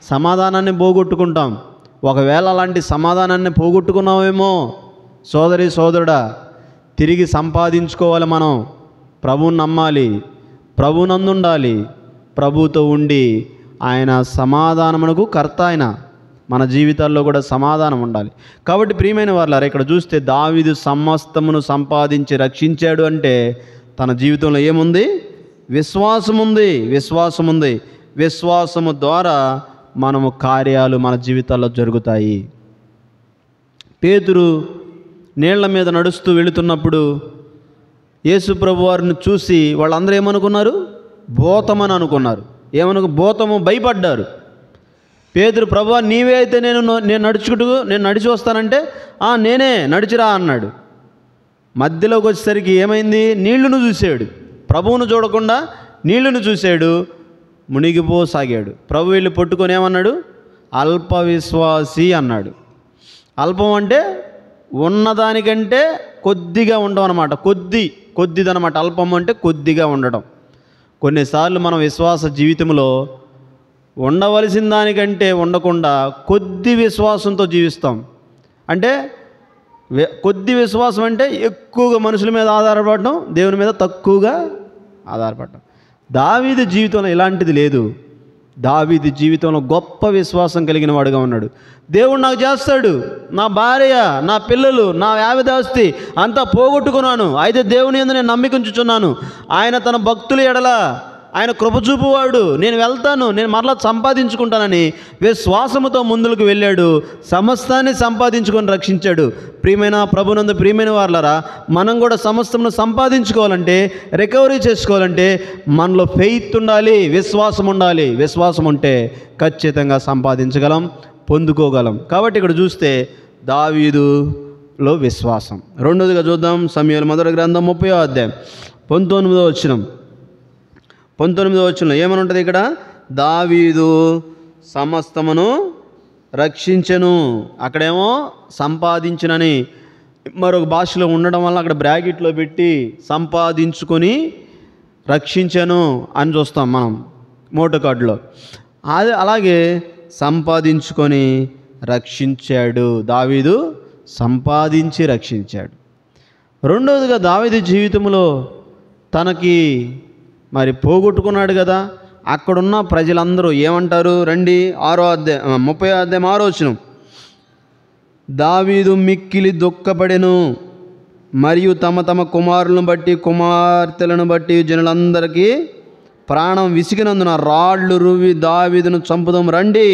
సమాధానాన్ని పోగొట్టుకుంటాం. ఒకవేళ అలాంటి సమాధానాన్ని పోగొట్టుకున్నావేమో సోదరుడా, తిరిగి సంపాదించుకోవాలి. మనం ప్రభువుని నమ్మాలి, ప్రభువునందు ఉండాలి, ప్రభువుతో ఉండి ఆయన సమాధానమునకు కర్త. ఆయన మన జీవితాల్లో కూడా సమాధానం ఉండాలి. కాబట్టి ప్రియమైన వారులారా, ఇక్కడ చూస్తే దావీదు సమస్తమును సంపాదించి రక్షించాడు అంటే తన జీవితంలో ఏముంది? విశ్వాసం ఉంది. విశ్వాసము ద్వారా మనము కార్యాలు మన జీవితాల్లో జరుగుతాయి. పేతురు నీళ్ల మీద నడుస్తూ వెళుతున్నప్పుడు యేసు ప్రభు వారిని చూసి వాళ్ళందరూ ఏమనుకున్నారు? భూతమని అనుకున్నారు. భూతము, భయపడ్డారు. పేతురు, ప్రభువా నీవే అయితే నేను నడిచి వస్తానంటే నేనే, నడిచిరా అన్నాడు. మధ్యలోకి వచ్చేసరికి ఏమైంది? నీళ్లను చూశాడు. ప్రభువును చూడకుండా నీళ్లను చూశాడు, మునిగిపోసాగాడు. ప్రభు వెళ్ళి పట్టుకొని ఏమన్నాడు? అల్ప విశ్వాసి అన్నాడు. అల్పం అంటే ఉన్నదానికంటే కొద్దిగా ఉండడం అన్నమాట. కొద్దిదనమాట. అల్పం అంటే కొద్దిగా ఉండడం. కొన్నిసార్లు మనం విశ్వాస జీవితంలో ఉండవలసిన దానికంటే ఉండకుండా కొద్ది విశ్వాసంతో జీవిస్తాం. అంటే కొద్ది విశ్వాసం అంటే ఎక్కువగా మనుషుల మీద ఆధారపడడం, దేవుని మీద తక్కువగా ఆధారపడడం. దావీదు జీవితంలో ఇలాంటిది లేదు. దావీదు జీవితంలో గొప్ప విశ్వాసం కలిగిన వాడుగా ఉన్నాడు. దేవుడు నాకు చేస్తాడు, నా భార్య, నా పిల్లలు, నా వ్యాధిదాస్తి అంతా పోగొట్టుకున్నాను, అయితే దేవుని యందు నేను నమ్మిక ఉంచుచున్నాను. ఆయన తన భక్తుల ఎడల ఆయన కృపచూపువాడు, నేను వెళ్తాను, నేను మరలా సంపాదించుకుంటానని విశ్వాసముతో ముందుకు వెళ్ళాడు. సమస్తాన్ని సంపాదించుకొని రక్షించాడు. ప్రభునందు ప్రియమైన వారులారా, మనం కూడా సమస్తమును సంపాదించుకోవాలంటే, రికవరీ చేసుకోవాలంటే మనలో ఫెయిత్ ఉండాలి, విశ్వాసం ఉండాలి. విశ్వాసం ఉంటే ఖచ్చితంగా సంపాదించగలం, పొందుకోగలం. కాబట్టి ఇక్కడ చూస్తే దావీదులో విశ్వాసం. రెండోదిగా చూద్దాం, సమూయేలు మొదటి గ్రంథం 30వ అధ్యాయం 19వ వచనం ఏమని ఉంటుంది ఇక్కడ? దావీదు సమస్తమును రక్షించెను. అక్కడేమో సంపాదించినని మరొక భాషలో ఉండడం వల్ల అక్కడ బ్రాకెట్లో పెట్టి సంపాదించుకొని రక్షించెను అని చూస్తాం మనం మోటో కార్డులో. అది అలాగే సంపాదించుకొని రక్షించాడు. దావీదు సంపాదించి రక్షించాడు. రెండవదిగా దావీదు జీవితంలో తనకి మరి పోగొట్టుకున్నాడు కదా, అక్కడున్న ప్రజలందరూ ఏమంటారు? రండి, 6వ అధ్యాయం 30వ అధ్యాయం 6వ వచనం. దావీదు మిక్కిలి దుఃఖపడెను, మరియు తమ తమ కుమారులను బట్టి కుమార్తెలను బట్టి జనులందరికీ ప్రాణం విసిగినందున రాళ్ళు రువి దావీదును చంపుదాం రండి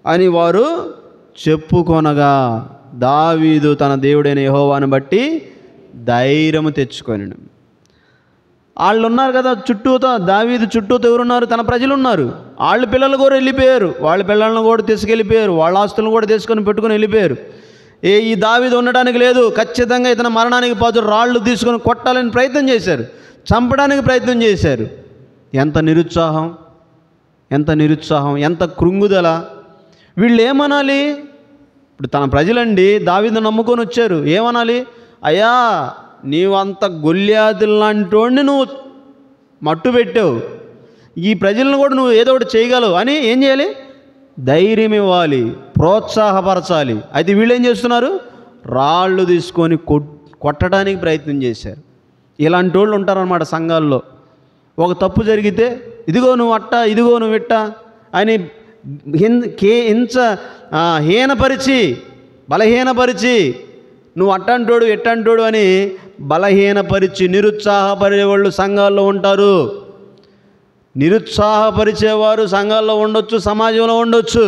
అని వారు చెప్పుకొనగా, దావీదు తన దేవుడైన యెహోవాను బట్టి ధైర్యము తెచ్చుకొనెను. వాళ్ళు ఉన్నారు కదా చుట్టూతో, దావీదు చుట్టూతో ఎవరున్నారు? తన ప్రజలు ఉన్నారు. వాళ్ళ పిల్లలు కూడా వెళ్ళిపోయారు, వాళ్ళ పిల్లలను కూడా తీసుకెళ్ళిపోయారు, వాళ్ళ ఆస్తులను కూడా తీసుకొని పెట్టుకొని వెళ్ళిపోయారు. ఈ దావీదు ఉండడానికి లేదు, ఖచ్చితంగా ఇతను మరణానికి పాత్రుడు, రాళ్ళు తీసుకొని కొట్టాలని ప్రయత్నం చేశారు, చంపడానికి ప్రయత్నం చేశారు. ఎంత నిరుత్సాహం, ఎంత నిరుత్సాహం, ఎంత కృంగుదల. వీళ్ళు ఏమనాలి? ఇప్పుడు తన ప్రజలండి దావీదును నమ్ముకొని వచ్చారు. ఏమనాలి? అయ్యా, నీవంత గొల్యాతులాంటోడిని నువ్వు మట్టు పెట్టావు, ఈ ప్రజలను కూడా నువ్వు ఏదో ఒకటి చేయగలవు అని ఏం చేయాలి? ధైర్యం ఇవ్వాలి, ప్రోత్సాహపరచాలి. అయితే వీళ్ళు ఏం చేస్తున్నారు? రాళ్ళు తీసుకొని కొట్టడానికి ప్రయత్నం చేశారు. ఇలాంటి వాళ్ళు ఉంటారన్నమాట సంఘాల్లో. ఒక తప్పు జరిగితే ఇదిగో నువ్వు అట్ట, ఇదిగో నువ్వు ఇట్ట అని హీనపరిచి, బలహీనపరిచి, నువ్వు అట్టంటోడు ఎట్టంటోడు అని బలహీనపరిచి నిరుత్సాహపరిచే వాళ్ళు సంఘాల్లో ఉంటారు. నిరుత్సాహపరిచేవారు సంఘాల్లో ఉండొచ్చు, సమాజంలో ఉండొచ్చు.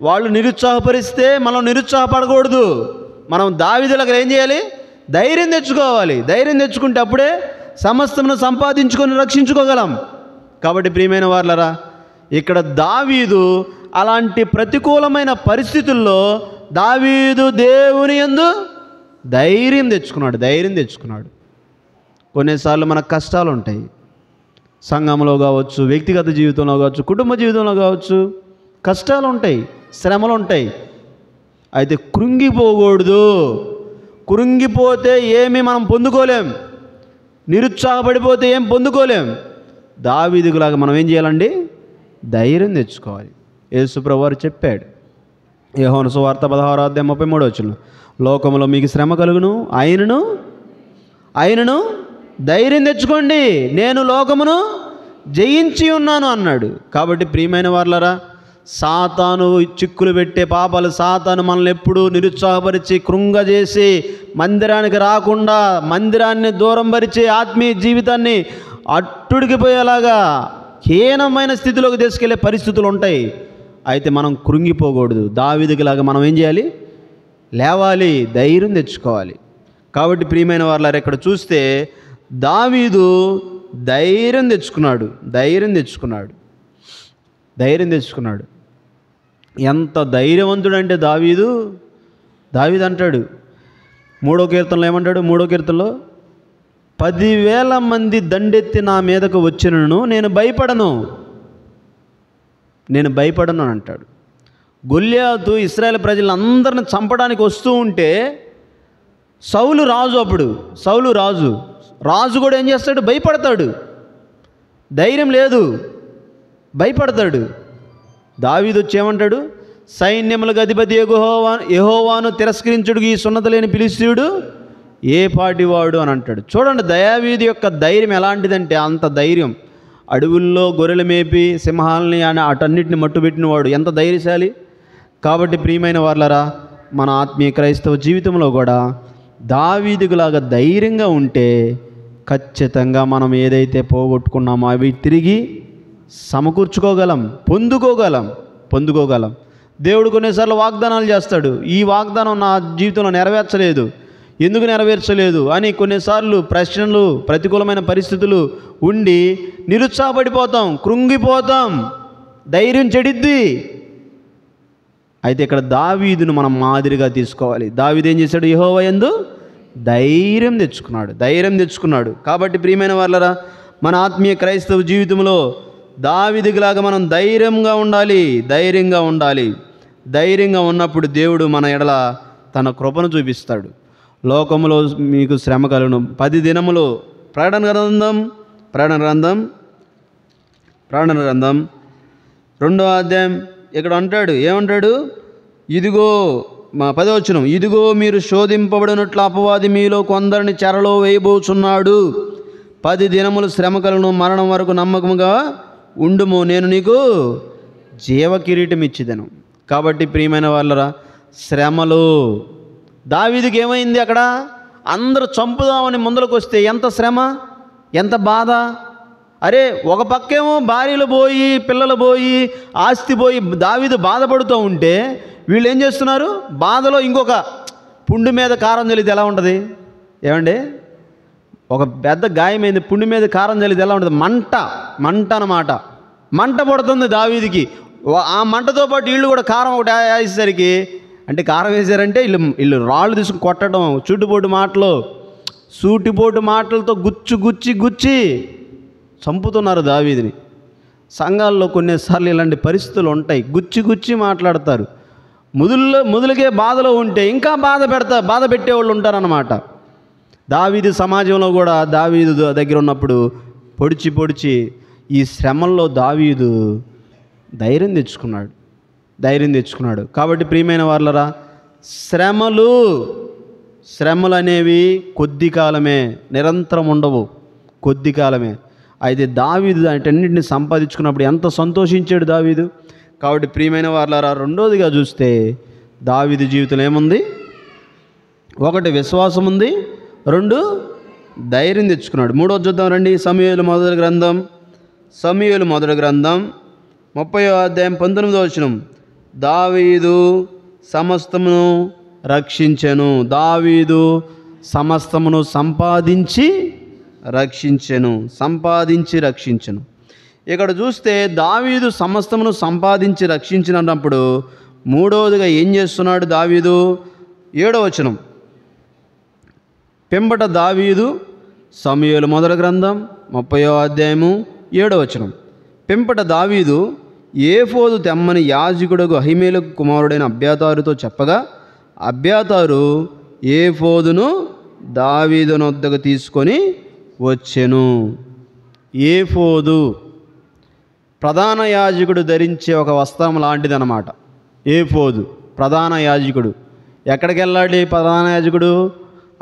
వాళ్ళు నిరుత్సాహపరిస్తే మనం నిరుత్సాహపడకూడదు. మనం దావీదులకు ఏం చేయాలి? ధైర్యం తెచ్చుకోవాలి. ధైర్యం తెచ్చుకుంటే అప్పుడే సమస్తమును సంపాదించుకొని రక్షించుకోగలం. కాబట్టి ప్రియమైన వారలారా, ఇక్కడ దావీదు అలాంటి ప్రతికూలమైన పరిస్థితుల్లో దావీదు దేవుని యందు ధైర్యం తెచ్చుకున్నాడు. కొన్నిసార్లు మనకు కష్టాలు ఉంటాయి, సంఘంలో కావచ్చు, వ్యక్తిగత జీవితంలో కావచ్చు, కుటుంబ జీవితంలో కావచ్చు, కష్టాలు ఉంటాయి, శ్రమలు ఉంటాయి. అయితే కృంగిపోకూడదు. కృంగిపోతే ఏమీ మనం పొందుకోలేం, నిరుత్సాహపడిపోతే ఏం పొందుకోలేం. దావీదులాగా మనం ఏం చేయాలండి? ధైర్యం తెచ్చుకోవాలి. యేసుప్రభువు వారు చెప్పాడు, యోహాను సువార్త 16:33 లోకంలో మీకు శ్రమ కలుగును, ఆయనను ధైర్యం తెచ్చుకోండి, నేను లోకమును జయించి ఉన్నాను అన్నాడు. కాబట్టి ప్రియమైన వారలారా, సాతాను చిక్కులు పెట్టే పాపాలు, సాతాను మనల్ని ఎప్పుడూ నిరుత్సాహపరిచి కృంగజేసి మందిరానికి రాకుండా, మందిరాన్ని దూరం పరిచి ఆత్మీయ జీవితాన్ని అట్టుడికిపోయేలాగా హీనమైన స్థితిలోకి తీసుకెళ్లే పరిస్థితులు ఉంటాయి. అయితే మనం కృంగిపోకూడదు. దావీదులాగా మనం ఏం చేయాలి? లేవాలి, ధైర్యం తెచ్చుకోవాలి. కాబట్టి ప్రియమైన వారలారా, ఇక్కడ చూస్తే దావీదు ధైర్యం తెచ్చుకున్నాడు. ఎంత ధైర్యవంతుడంటే దావీదు అంటాడు 3వ కీర్తనలో ఏమంటాడు? 3వ కీర్తనలో 10,000 మంది దండెత్తి నా మీదకు వచ్చినను నేను భయపడను అని అంటాడు. గొల్యాతు ఇశ్రాయేలు ప్రజలందరిని చంపడానికి వస్తూ ఉంటే సౌలు రాజు కూడా ఏం చేస్తాడు? భయపడతాడు. ధైర్యం లేదు, భయపడతాడు. దావీదు వచ్చి ఏమంటాడు? సైన్యములకు అధిపతి యెహోవాను తిరస్కరించుడు ఈ సున్నత లేని ఫిలిష్తీయుడు ఏ పాటివాడు అని అంటాడు. చూడండి, దావీదు యొక్క ధైర్యం ఎలాంటిదంటే అంత ధైర్యం. అడవుల్లో గొర్రెలు మేపి సింహాలని అటన్నిటిని మట్టుబెట్టినవాడు, ఎంత ధైర్యశాలి. కాబట్టి ప్రియమైన వారలారా, మన ఆత్మీయ క్రైస్తవ జీవితంలో కూడా దావీదులాగా ధైర్యంగా ఉంటే ఖచ్చితంగా మనం ఏదైతే పోగొట్టుకున్నామో అవి తిరిగి సమకూర్చుకోగలం, పొందుకోగలం. దేవుడు కొన్నిసార్లు వాగ్దానాలు చేస్తాడు. ఈ వాగ్దానం నా జీవితంలో నెరవేర్చలేదు, ఎందుకు నెరవేర్చలేదు అని కొన్నిసార్లు ప్రశ్నలు, ప్రతికూలమైన పరిస్థితులు ఉండి నిరుత్సాహపడిపోతాం, కృంగిపోతాం, ధైర్యం చెడిద్ది. అయితే ఇక్కడ దావీదును మనం మాదిరిగా తీసుకోవాలి. దావీదు ఏం చేశాడు? యెహోవా యందు ధైర్యం తెచ్చుకున్నాడు. కాబట్టి ప్రియమైన వారలారా, మన ఆత్మీయ క్రైస్తవ జీవితంలో దావీదులాగా మనం ధైర్యంగా ఉండాలి. ధైర్యంగా ఉన్నప్పుడు దేవుడు మన ఎడల తన కృపను చూపిస్తాడు. లోకములో మీకు శ్రమ కలుగును 10 దినములు. ప్రకటన గ్రంథం 2వ అధ్యాయం ఇక్కడ అంటాడు, ఏమంటాడు? ఇదిగో 10వ వచనం, ఇదిగో మీరు శోధింపబడినట్లు అపవాది మీలో కొందరిని చెరలో వేయబోచున్నాడు. 10 దినములు శ్రమ కలుగును, మరణం వరకు నమ్మకముగా ఉండుము, నేను నీకు జీవ కిరీటం ఇచ్చిదను. కాబట్టి ప్రియమైన వాళ్ళరా, శ్రమలు దావీదుకి ఏమైంది? అక్కడ అందరూ చంపుదామని ముందరకు వస్తే ఎంత శ్రమ, ఎంత బాధ. అరే, ఒక పక్కేమో భార్యలు పోయి, పిల్లలు పోయి, ఆస్తి పోయి దావీదు బాధపడుతూ ఉంటే వీళ్ళు ఏం చేస్తున్నారు? బాధలో ఇంకొక పుండు మీద కారం చల్లితే ఎలా ఉంటుంది? ఏమండి? ఒక పెద్ద గాయమైంది, పుండి మీద కారం చల్లితే ఎలా ఉంటుంది? మంట అన్నమాట. మంట పడుతుంది దావీదుకి. ఆ మంటతో పాటు వీళ్ళు కూడా కారం ఒకటి వేసేసరికి, అంటే కారం వేసారంటే వీళ్ళు రాళ్ళు తీసుకుని కొట్టడం, సూటిపోటు మాటలతో గుచ్చి చంపుతున్నారు దావీదుని. సంఘాల్లో కొన్నిసార్లు ఇలాంటి పరిస్థితులు ఉంటాయి. గుచ్చి మాట్లాడతారు. మొదలుకే బాధలో ఉంటే ఇంకా బాధ పెట్టేవాళ్ళు ఉంటారన్నమాట. దావీదు సమాజంలో కూడా దావీదు దగ్గర ఉన్నప్పుడు పొడిచి ఈ శ్రమల్లో దావీదు ధైర్యం తెచ్చుకున్నాడు. కాబట్టి ప్రియమైన వాళ్ళరా, శ్రమలు అనేవి కొద్ది కాలమే, నిరంతరం ఉండవు, కొద్ది కాలమే. అయితే దావీదు వాటన్నిటిని సంపాదించుకున్నప్పుడు ఎంత సంతోషించాడు దావీదు. కాబట్టి ప్రియమైన వాళ్ళరా, రెండోదిగా చూస్తే దావీదు జీవితంలో ఏముంది? 1 విశ్వాసం ఉంది, 2 ధైర్యం తెచ్చుకున్నాడు. 3 చూద్దాం రండి. సమూయేలు మొదటి గ్రంథం 30వ అధ్యాయం 19వ వచనం. దావీదు సమస్తమును రక్షించెను. దావీదు సమస్తమును సంపాదించి రక్షించెను. ఇక్కడ చూస్తే దావీదు సమస్తమును సంపాదించి రక్షించినప్పుడు మూడవదిగా ఏం చేస్తున్నాడు దావీదు? 7వ వచనం. పెంబట దావీదు, సమూయేలు మొదటి గ్రంథం 30వ అధ్యాయము 7వ వచనం. పెంపట దావీదు ఏఫోదు తెమ్మని యాజకుడుగు అహిమేలకు కుమారుడైన అబ్యాతారుతో చెప్పగా, అబ్యాతారు ఏఫోదును దావీదును వద్దకు తీసుకొని వచ్చెను. ఏఫోదు ప్రధాన యాజకుడు ధరించే ఒక వస్త్రం లాంటిదన్నమాట. ఏఫోదు ప్రధాన యాజకుడు ఎక్కడికి వెళ్ళాలి? ప్రధాన యాజకుడు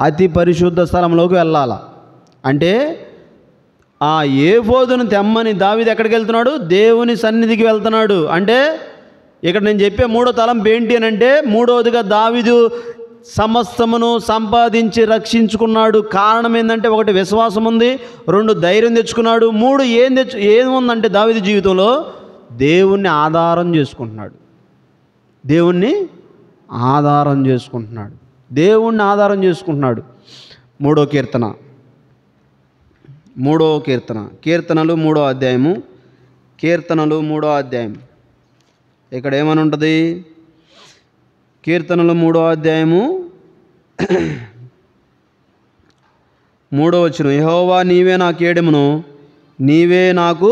అతి పరిశుద్ధ స్థలంలోకి వెళ్ళాల. అంటే ఆ ఏఫోదును తెమ్మని దావీదు ఎక్కడికి వెళ్తున్నాడు? దేవుని సన్నిధికి వెళ్తున్నాడు. అంటే ఇక్కడ నేను చెప్పే 3వ తలంపు ఏంటి అని అంటే, మూడవదిగా దావీదు సమస్తమును సంపాదించి రక్షించుకున్నాడు. కారణం ఏంటంటే, 1 విశ్వాసం ఉంది, 2 ధైర్యం తెచ్చుకున్నాడు, 3 ఏముందంటే దావీదు జీవితంలో దేవుణ్ణి ఆధారం చేసుకుంటున్నాడు. దేవుణ్ణి ఆధారం చేసుకుంటున్నాడు. 3వ కీర్తన, కీర్తనలు 3వ అధ్యాయము. కీర్తనలు 3వ అధ్యాయం ఇక్కడ ఏమని ఉంటుంది? కీర్తనలు 3వ అధ్యాయము 3వ వచనం. యెహోవా నీవే నా కేడెమును, నీవే నాకు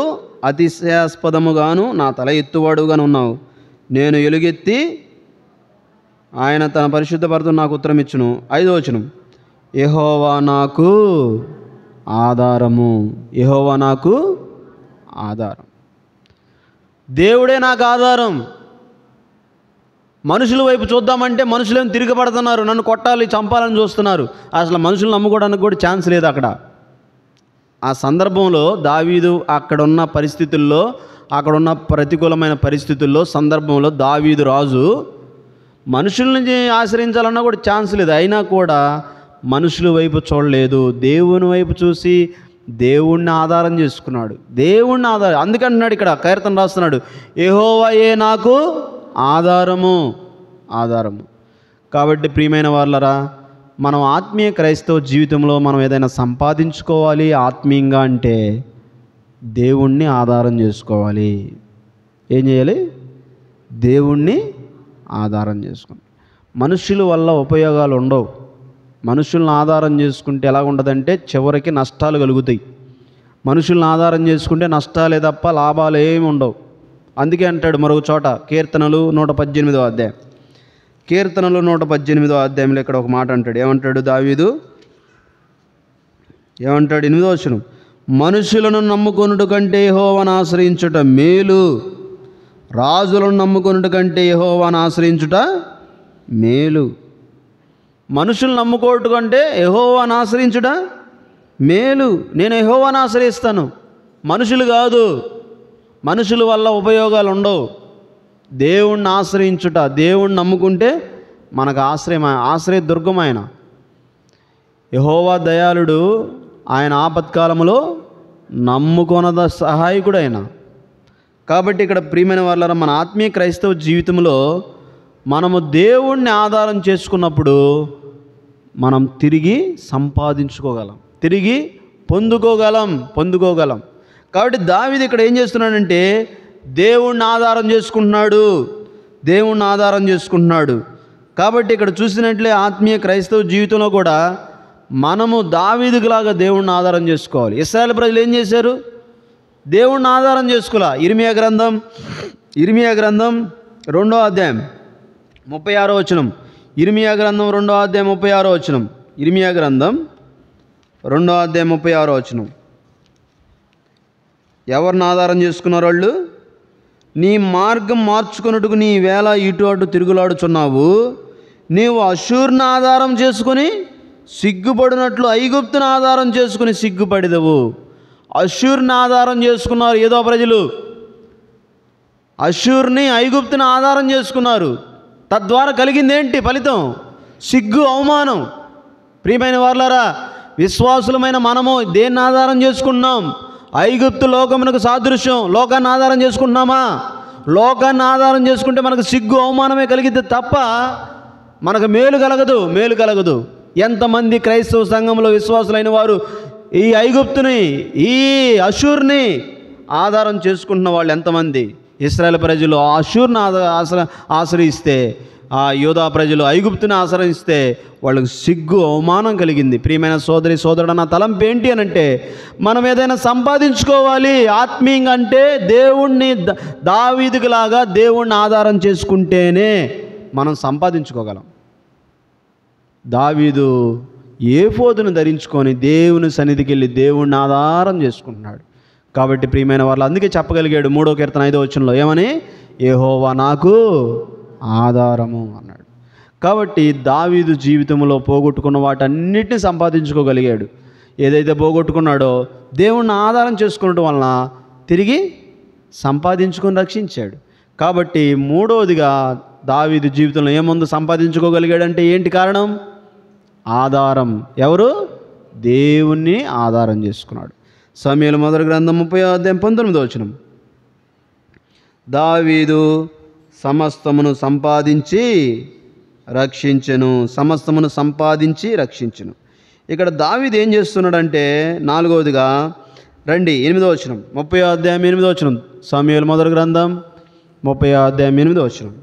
అతిశయాస్పదముగాను నా తల ఎత్తువాడుగాను ఉన్నావు. నేను ఎలుగెత్తి ఆయన తన పరిశుద్ధ పర్వతం నాకు ఉత్తరం ఇచ్చును. 5వ వచనం. యెహోవా నాకు ఆధారము. దేవుడే నాకు ఆధారం. మనుషుల వైపు చూద్దామంటే మనుషులేం తిరగబడుతున్నారు, నన్ను కొట్టాలి, చంపాలని చూస్తున్నారు. అసలు మనుషులు నమ్ముకోవడానికి కూడా ఛాన్స్ లేదు అక్కడ. ఆ సందర్భంలో దావీదు అక్కడున్న పరిస్థితుల్లో, అక్కడున్న ప్రతికూలమైన పరిస్థితుల్లో సందర్భంలో దావీదు రాజు మనుషుల్ని ఆశ్రయించాలన్నా కూడా ఛాన్స్ లేదు. అయినా కూడా మనుషుల వైపు చూడలేదు, దేవుని వైపు చూసి దేవుణ్ణి ఆధారం చేసుకున్నాడు. అందుకంటున్నాడు ఇక్కడ కీర్తన రాస్తున్నాడు, యెహోవాయే నాకు ఆధారము. కాబట్టి ప్రియమైన వాళ్ళరా, మనం ఆత్మీయ క్రైస్తవ జీవితంలో మనం ఏదైనా సంపాదించుకోవాలి ఆత్మీయంగా అంటే దేవుణ్ణి ఆధారం చేసుకోవాలి. ఏం చేయాలి? దేవుణ్ణి ఆధారం చేసుకోండి. మనుషుల వల్ల ఉపయోగాలు ఉండవు. మనుషులను ఆధారం చేసుకుంటే ఎలా ఉండదంటే చివరికి నష్టాలు కలుగుతాయి. మనుషులను ఆధారం చేసుకుంటే నష్టాలే తప్ప లాభాలు ఏమి ఉండవు. అందుకే అంటాడు మరొక చోట, కీర్తనలు 118వ అధ్యాయం. కీర్తనలు 118వ అధ్యాయంలో ఇక్కడ ఒక మాట అంటాడు. ఏమంటాడు దావీదు? 8వ వచనం. మనుషులను నమ్ముకొనుట కంటే యెహోవాను ఆశ్రయించుట మేలు, రాజులను నమ్ముకొనుట కంటే యెహోవాను ఆశ్రయించుట మేలు. మనుషులు నమ్ముకోవటం కంటే యెహోవాను ఆశ్రయించుట మేలు. నేను యెహోవాను ఆశ్రయిస్తాను, మనుషులు కాదు. మనుషుల వల్ల ఉపయోగాలు ఉండవు. దేవుణ్ణి ఆశ్రయించుట, దేవుణ్ణి నమ్ముకుంటే మనకు ఆశ్రయ దుర్గం ఆయన. యెహోవా దయాళుడు, ఆయన ఆపత్కాలములో నమ్ముకొనద సహాయకుడు ఆయన. కాబట్టి ఇక్కడ ప్రియమైన వాళ్ళ మన ఆత్మీయ క్రైస్తవ జీవితంలో మనము దేవుణ్ణి ఆధారం చేసుకున్నప్పుడు మనం తిరిగి సంపాదించుకోగలం. తిరిగి పొందుకోగలం. కాబట్టి దావీదు ఇక్కడ ఏం చేస్తున్నాడంటే దేవుణ్ణి ఆధారం చేసుకుంటున్నాడు. కాబట్టి ఇక్కడ చూసినట్లే ఆత్మీయ క్రైస్తవ జీవితంలో కూడా మనము దావీదులాగా దేవుణ్ణి ఆధారం చేసుకోవాలి. ఇశ్రాయేలు ప్రజలు ఏం చేశారు? దేవుణ్ణి ఆధారం చేసుకోలే. ఇర్మియా గ్రంథం 2వ అధ్యాయం 36వ వచనం. ఇర్మియా గ్రంథం 2వ అధ్యాయం 36వ వచనం. ఇర్మియా గ్రంథం 2వ అధ్యాయం 36వ వచనం. ఎవరిని ఆధారం చేసుకున్నారు వాళ్ళు? నీ మార్గం మార్చుకొనుటకు నీ వేళ ఇటు అటు తిరుగులాడుచున్నావు. నీవు అషూర్ని ఆధారం చేసుకుని సిగ్గుపడినట్లు ఐగుప్తుని ఆధారం చేసుకుని సిగ్గుపడిదవు. అషూర్ని ఆధారం చేసుకున్నారు ఏదో ప్రజలు. అషూర్ని ఐగుప్తుని ఆధారం చేసుకున్నారు. తద్వారా కలిగిందేంటి ఫలితం? సిగ్గు, అవమానం. ప్రియమైన వారలారా, విశ్వాసులమైన మనము దేన్ని ఆధారం చేసుకున్నాం? ఐగుప్తు లోకమునకు సాదృశ్యం. లోకాన్ని ఆధారం చేసుకుంటున్నామా? లోకాన్ని ఆధారం చేసుకుంటే మనకు సిగ్గు, అవమానమే కలిగితే తప్ప మనకు మేలు కలగదు. ఎంతమంది క్రైస్తవ సంఘంలో విశ్వాసులైన వారు ఈ ఐగుప్తుని, ఈ అషూర్ని ఆధారం చేసుకుంటున్న వాళ్ళు ఎంతమంది? ఇశ్రాయేల్ ప్రజలు అషూర్ని ఆశ్రయిస్తే, ఆ యోధా ప్రజలు ఐగుప్తుని ఆశ్రయిస్తే వాళ్ళకు సిగ్గు, అవమానం కలిగింది. ప్రియమైన సోదరుడు, నా తలంపు ఏంటి అని అంటే, మనం ఏదైనా సంపాదించుకోవాలి ఆత్మీయంగా అంటే దేవుణ్ణి దావీదులాగా దేవుణ్ణి ఆధారం చేసుకుంటేనే మనం సంపాదించుకోగలం. దావీదు ఏఫోదును ధరించుకొని దేవుని సన్నిధికి వెళ్ళి దేవుణ్ణి ఆధారం చేసుకుంటున్నాడు. కాబట్టి ప్రియమైన వాళ్ళు అందుకే చెప్పగలిగాడు 3వ కీర్తన 5వ వచనంలో ఏమని? యెహోవా నాకు ఆధారము అన్నాడు. కాబట్టి దావీదు జీవితంలో పోగొట్టుకున్న వాటన్నిటిని సంపాదించుకోగలిగాడు. ఏదైతే పోగొట్టుకున్నాడో దేవుణ్ణి ఆధారం చేసుకునడం వలన తిరిగి సంపాదించుకొని రక్షించాడు. కాబట్టి 3వదిగా దావీదు జీవితంలో ఏముందో సంపాదించుకోగలిగాడంటే ఏంటి కారణం? ఆధారం. ఎవరు? దేవుణ్ణి ఆధారం చేసుకున్నాడు. సమూయేలు మొదటి గ్రంథం 30వ అధ్యాయం 19వ వచనం. దావీదు సమస్తమును సంపాదించి రక్షించెను. ఇక్కడ దావీదు ఏం చేస్తున్నాడంటే 4వదిగా రండి 8వ వచనం. 30వ అధ్యాయం 8వ వచనం. సమూయేలు మొదటి గ్రంథం 30వ అధ్యాయం 8వ వచనం.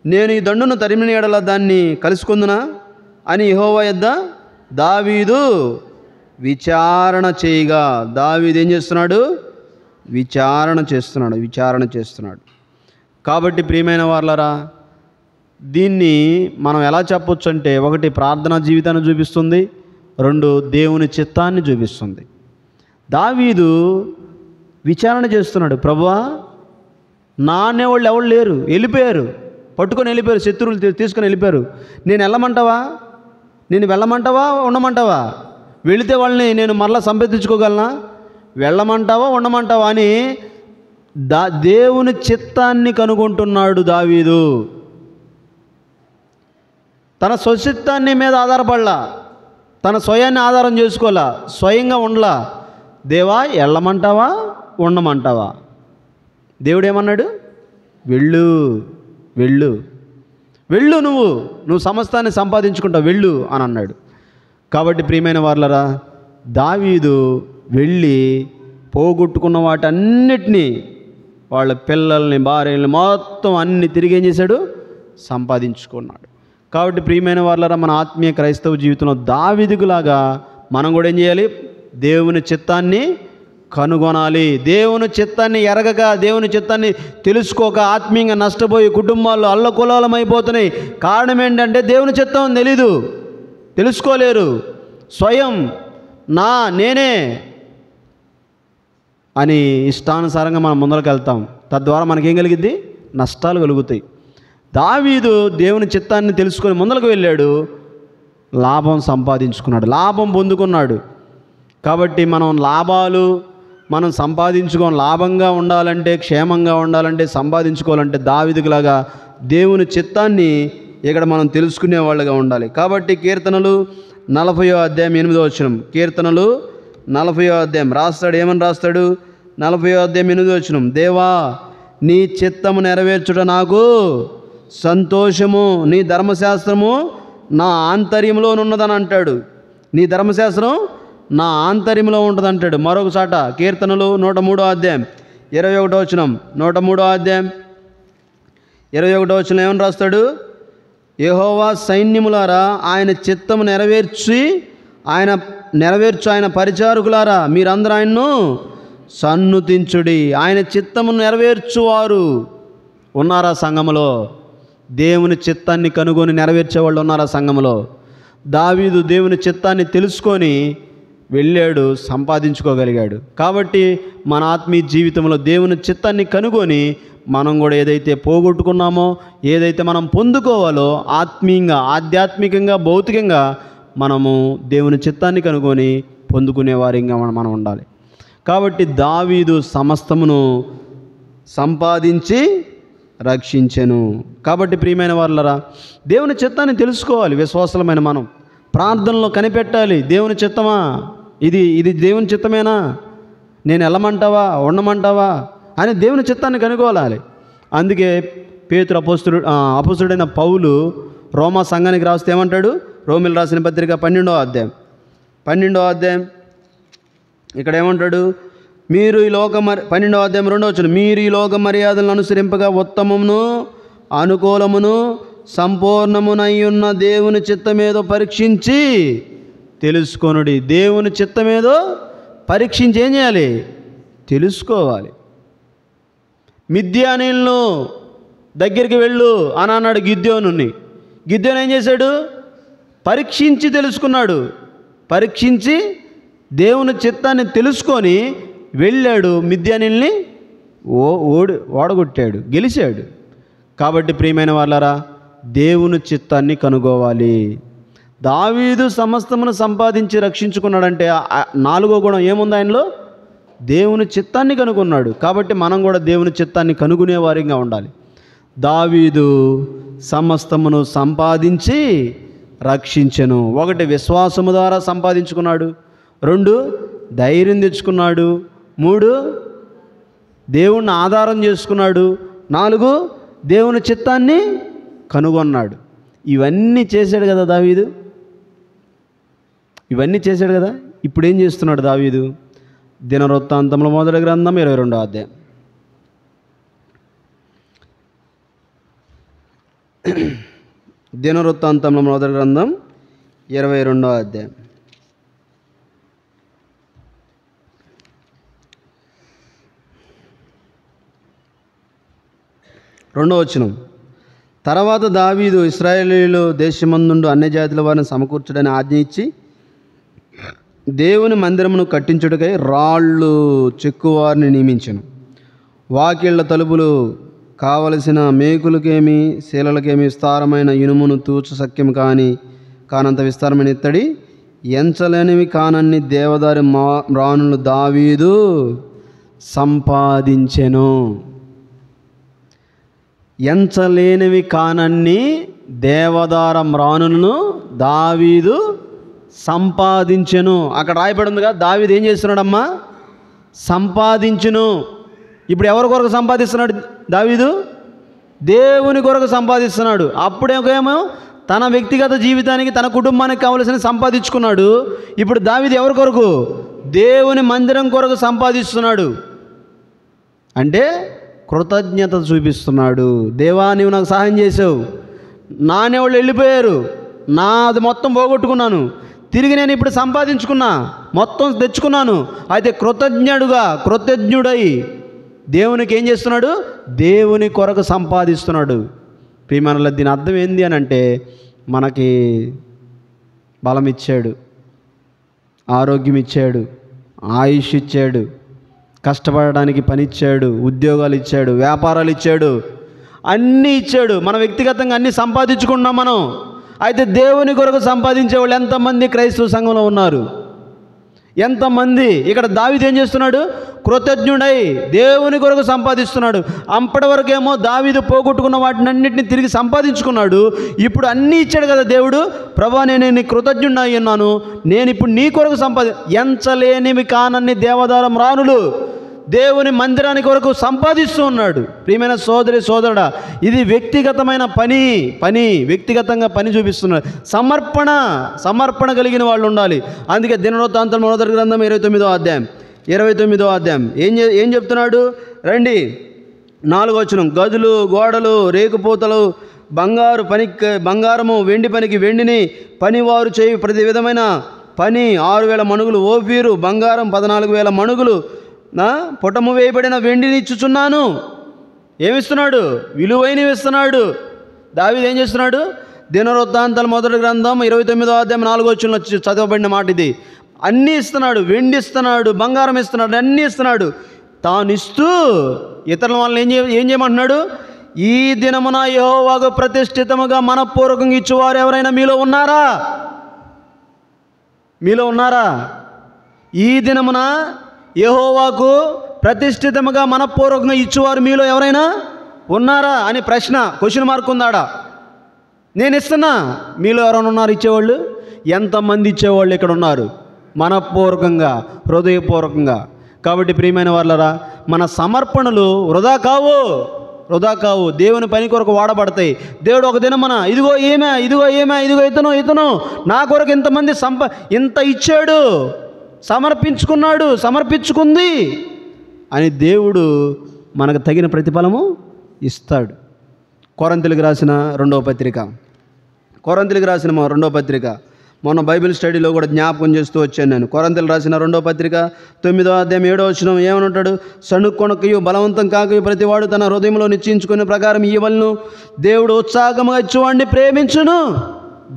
నేను ఈ దండును తరిమిన ఎడల దాన్ని కలుసుకుందునా అని యెహోవా యొద్ద దావీదు విచారణ చేయగా. దావీదు ఏం చేస్తున్నాడు? విచారణ చేస్తున్నాడు. కాబట్టి ప్రియమైన వారలారా, దీన్ని మనం ఎలా చెప్పొచ్చు అంటే, 1 ప్రార్థనా జీవితాన్ని చూపిస్తుంది, 2 దేవుని చిత్తాన్ని చూపిస్తుంది. దావీదు విచారణ చేస్తున్నాడు. ప్రభువా, నా అనేవాళ్ళు ఎవరు లేరు, వెళ్ళిపోయారు, పట్టుకొని వెళ్ళిపోయారు, శత్రువులు తీసుకొని వెళ్ళిపోయారు. నేను వెళ్ళమంటావా ఉండమంటావా? వెళితే వాళ్ళని నేను మరలా సంపాదించుకోగలనా? వెళ్ళమంటావా ఉండమంటావా అని దేవుని చిత్తాన్ని కనుగొంటున్నాడు దావీదు. తన స్వచిత్తాన్ని మీద ఆధారపడలా, తన స్వయాన్ని ఆధారం చేసుకోవాలా, స్వయంగా ఉండలా. దేవా, వెళ్ళమంటావా ఉండమంటావా? దేవుడు ఏమన్నాడు? వెళ్ళు, నువ్వు సమస్తాన్ని సంపాదించుకుంటావు, వెళ్ళు అని అన్నాడు. కాబట్టి ప్రియమైన వారలారా, దావీదు వెళ్ళి పోగొట్టుకున్న వాటన్నిటినీ, వాళ్ళ పిల్లల్ని, భార్యల్ని, మొత్తం అన్ని తిరిగి ఏం చేశాడు? సంపాదించుకున్నాడు. కాబట్టి ప్రియమైన వారలారా, మన ఆత్మీయ క్రైస్తవ జీవితంలో దావీదులాగా మనం కూడా ఏం చేయాలి? దేవుని చిత్తాన్ని కనుగొనాలి. దేవుని చిత్తాన్ని ఎరగక, దేవుని చిత్తాన్ని తెలుసుకోక ఆత్మీయంగా నష్టపోయి కుటుంబాల్లో అల్లకొల్లాలమైపోతున్నాయి. కారణం ఏంటంటే దేవుని చిత్తం తెలీదు, తెలుసుకోలేరు. స్వయం నేనే అని ఇష్టానుసారంగా మనం ముందరకు వెళ్తాం. తద్వారా మనకేం కలిగిద్ది? నష్టాలు కలుగుతాయి. దావీదు దేవుని చిత్తాన్ని తెలుసుకొని ముందరకు వెళ్ళాడు, లాభం సంపాదించుకున్నాడు, లాభం పొందుకున్నాడు. కాబట్టి మనం సంపాదించుకోవాలి, లాభంగా ఉండాలంటే, క్షేమంగా ఉండాలంటే, సంపాదించుకోవాలంటే దావీదులాగా దేవుని చిత్తాన్ని ఇక్కడ మనం తెలుసుకునే వాళ్ళగా ఉండాలి. కాబట్టి కీర్తనలు 40వ అధ్యాయం 8వ వచనం. కీర్తనలు 40వ అధ్యాయం ఏమని రాస్తాడు? 40వ అధ్యాయం 8వ వచనం. దేవా, నీ చిత్తము నెరవేర్చుట నాకు సంతోషము, నీ ధర్మశాస్త్రము నా ఆంతర్యంలోనున్నదని అంటాడు. నీ ధర్మశాస్త్రం నా ఆంతర్యంలో ఉంటుంది అంటాడు. మరొక చాట కీర్తనలు 103వ అధ్యాయం 21వ వచనం, 103వ అధ్యాయం 21వ వచనం ఏమని రాస్తాడు? యెహోవా సైన్యములారా ఆయన చిత్తము నెరవేర్చు ఆయన పరిచారకులారా మీరందరూ ఆయన్ను సన్నుతించుడి. ఆయన చిత్తము నెరవేర్చువారు ఉన్నారా సంఘములో? దేవుని చిత్తాన్ని కనుగొని నెరవేర్చేవాళ్ళు ఉన్నారా సంఘములో? దావీదు దేవుని చిత్తాన్ని తెలుసుకొని వెళ్ళాడు, సంపాదించుకోగలిగాడు. కాబట్టి మన ఆత్మీయ జీవితంలో దేవుని చిత్తాన్ని కనుగొని మనం కూడా ఏదైతే పోగొట్టుకున్నామో, ఏదైతే మనం పొందుకోవాలో ఆత్మీయంగా, ఆధ్యాత్మికంగా, భౌతికంగా మనము దేవుని చిత్తాన్ని కనుగొని పొందుకునే వారిగా మనం ఉండాలి. కాబట్టి దావీదు సమస్తమును సంపాదించి రక్షించెను. కాబట్టి ప్రియమైన వారులారా, దేవుని చిత్తాన్ని తెలుసుకోవాలి. విశ్వాసమైన మనం ప్రార్థనలో కనిపెట్టాలి. దేవుని చిత్తమా ఇది దేవుని చిత్తమేనా, నేను వెళ్ళమంటావా ఉండమంటావా అని దేవుని చిత్తాన్ని కనుగోలాలి. అందుకే పేతురు అపోస్తుడైన పౌలు రోమా సంఘానికి రాస్తే ఏమంటాడు? రోమిలు రాసిన పత్రిక 12వ అధ్యాయం ఇక్కడ ఏమంటాడు? మీరు ఈ లోక 12వ అధ్యాయం 2వ వచనం, మీరు ఈ లోక మర్యాదలను అనుసరింపగా ఉత్తమమును అనుకూలమును సంపూర్ణమునయ్యున్న దేవుని చిత్తమేదో పరీక్షించి తెలుసుకొనుడి. దేవుని చిత్తమేదో పరీక్షించి ఏం చేయాలి? తెలుసుకోవాలి. మిద్యానీయులను దగ్గరికి వెళ్ళు అని అన్నాడు గిద్యోనుని. గిద్యోను ఏం చేశాడు? పరీక్షించి తెలుసుకున్నాడు. పరీక్షించి దేవుని చిత్తాన్ని తెలుసుకొని వెళ్ళాడు, మిద్యానీయుల్ని ఓడగొట్టాడు, గెలిచాడు. కాబట్టి ప్రియమైన వాళ్ళారా, దేవుని చిత్తాన్ని కనుగోవాలి. దావీదు సమస్తమును సంపాదించి రక్షించుకున్నాడంటే 4వ గుణం ఏముంది ఆయనలో? దేవుని చిత్తాన్ని కనుగొన్నాడు. కాబట్టి మనం కూడా దేవుని చిత్తాన్ని కనుగొనే వారిగా ఉండాలి. దావీదు సమస్తమును సంపాదించి రక్షించెను. 1 విశ్వాసము ద్వారా సంపాదించుకున్నాడు, 2 ధైర్యం తెచ్చుకున్నాడు, 3 దేవుణ్ణి ఆధారం చేసుకున్నాడు, 4 దేవుని చిత్తాన్ని కనుగొన్నాడు. ఇవన్నీ చేశాడు కదా దావీదు, ఇవన్నీ చేశాడు కదా. ఇప్పుడు ఏం చేస్తున్నాడు దావీదు? దినవృత్తాంతముల మొదటి గ్రంథం 22వ అధ్యాయం. దినవృత్తాంతముల మొదటి గ్రంథం 22వ అధ్యాయం 2వ వచనం. తర్వాత దావీదు ఇశ్రాయేలీయులు దేశమందుండు అన్ని జాతుల వారిని సమకూర్చుడని ఆజ్ఞ ఇచ్చి దేవుని మందిరమును కట్టించుటకై రాళ్ళు చెక్కువారిని నియమించెను. వాకిళ్ల తలుపులు కావలసిన మేకులకేమి శీలలకేమి విస్తారమైన ఇనుమును తూచు సఖ్యం కానంత విస్తారమైన ఇత్తడి ఎంచలేనివి కానన్ని దేవదారి మ్రానులు దావీదు సంపాదించెను. ఎంచలేనివి కానన్ని దేవదార మ్రానులను దావీదు సంపాదించెను. అక్కడ రాయబడి ఉందిగా, దావీదు ఏం చేస్తున్నాడమ్మా? సంపాదించును. ఇప్పుడు ఎవరి కొరకు సంపాదిస్తున్నాడు దావీదు? దేవుని కొరకు సంపాదిస్తున్నాడు. అప్పుడేమో తన వ్యక్తిగత జీవితానికి, తన కుటుంబానికి కావలసిన సంపాదించుకున్నాడు. ఇప్పుడు దావీదు ఎవరి కొరకు? దేవుని మందిరం కొరకు సంపాదిస్తున్నాడు. అంటే కృతజ్ఞత చూపిస్తున్నాడు. దేవా, నీవు నాకు సహాయం చేసావు, నానేవాళ్ళు వెళ్ళిపోయారు, నాది మొత్తం పోగొట్టుకున్నాను, తిరిగి నేను ఇప్పుడు సంపాదించుకున్నా, మొత్తం తెచ్చుకున్నాను. అయితే కృతజ్ఞుడై దేవునికి ఏం చేస్తున్నాడు? దేవుని కొరకు సంపాదిస్తున్నాడు. ప్రియమైన దీని అర్థం ఏంది అని అంటే, మనకి బలం ఇచ్చాడు, ఆరోగ్యం ఇచ్చాడు, ఆయుష్ ఇచ్చాడు, కష్టపడడానికి పని ఇచ్చాడు, ఉద్యోగాలు ఇచ్చాడు, వ్యాపారాలు ఇచ్చాడు, అన్నీ ఇచ్చాడు. మన వ్యక్తిగతంగా అన్నీ సంపాదించుకున్నాం మనం. అయితే దేవుని కొరకు సంపాదించే వాళ్ళు ఎంతమంది క్రైస్తవ సంఘంలో ఉన్నారు? ఎంతమంది? ఇక్కడ దావీదు ఏం చేస్తున్నాడు? కృతజ్ఞుడై దేవుని కొరకు సంపాదిస్తున్నాడు. అప్పటి వరకేమో దావీదు పోగొట్టుకున్న వాటిని అన్నింటినీ తిరిగి సంపాదించుకున్నాడు. ఇప్పుడు అన్నీ ఇచ్చాడు కదా దేవుడు. ప్రభా, నేను నీ కృతజ్ఞుడై ఉన్నాను, నేను ఇప్పుడు నీ కొరకు ఎంచలేనివి కానన్ని దేవదారం రానులు దేవుని మందిరానికి కొరకు సంపాదిస్తూ ఉన్నాడు. ప్రియమైన సోదరి సోదరుడా, ఇది వ్యక్తిగతమైన వ్యక్తిగతంగా పని చూపిస్తున్నాడు. సమర్పణ కలిగిన వాళ్ళు ఉండాలి. అందుకే దినవృత్తాంతం మొదటి గ్రంథం 29వ అధ్యాయం ఏం చెప్తున్నాడు? రండి, 4వ వచనం. గదులు, గోడలు, రేకుపోతలు, బంగారము, వెండి పనికి వెండిని, పనివారు చేయి ప్రతి విధమైన పని 6,000 మణుగులు ఓఫీరు, బంగారం 14,000 మణుగులు, పుటము వేయబడిన వెండిని ఇచ్చుచున్నాను. ఏమిస్తున్నాడు? విలువైనవి ఇస్తున్నాడు. దావీదు ఏం చేస్తున్నాడు? దినవృత్తాంతాలు మొదటి గ్రంథం 29వ అధ్యాయం 4వ వచనంలో చదవబడిన మాట ఇది. అన్నీ ఇస్తున్నాడు. వెండి ఇస్తున్నాడు, బంగారం ఇస్తున్నాడు, అన్నీ ఇస్తున్నాడు. తాను ఇస్తూ ఇతరుల వాళ్ళని ఏం చేయమంటున్నాడు? ఈ దినమున యెహోవాకు ప్రతిష్ఠితముగా మనపూర్వకంగా ఇచ్చేవారు ఎవరైనా మీలో ఉన్నారా? ఈ దినమున యెహోవాకు ప్రతిష్ఠితముగా మనపూర్వకంగా ఇచ్చేవారు మీలో ఎవరైనా ఉన్నారా అని క్వశ్చన్ మార్క్ ఉందాడా? నేను ఇస్తున్నా, మీలో ఎవరైనా ఉన్నారు ఇచ్చేవాళ్ళు? ఎంతమంది ఇచ్చేవాళ్ళు ఇక్కడ ఉన్నారు? మనపూర్వకంగా, హృదయపూర్వకంగా. కాబట్టి ప్రియమైన వాళ్ళరా, మన సమర్పణలు వృధా కావు. దేవుని పని కొరకు వాడబడతాయి. దేవుడు ఒక దినమున ఇదిగో ఇతను నా కొరకు ఇంతమంది ఇంత ఇచ్చాడు, సమర్పించుకుంది అని దేవుడు మనకు తగిన ప్రతిఫలము ఇస్తాడు. కొరింథీయులకు రాసిన రెండవ పత్రిక మొన్న బైబిల్ స్టడీలో కూడా జ్ఞాపకం చేస్తూ వచ్చాను నేను. కొరింథీయులకు రాసిన 2వ పత్రిక 9వ అధ్యాయం 7వ వచనం ఏమనుంటాడు? సణుక్కొనకయు బలవంతం కాకయు ప్రతివాడు తన హృదయంలో నిశ్చయించుకునే ప్రకారం ఇవ్వలను. దేవుడు ఉత్సాహముగా ఇచ్చేవాడిని ప్రేమించును.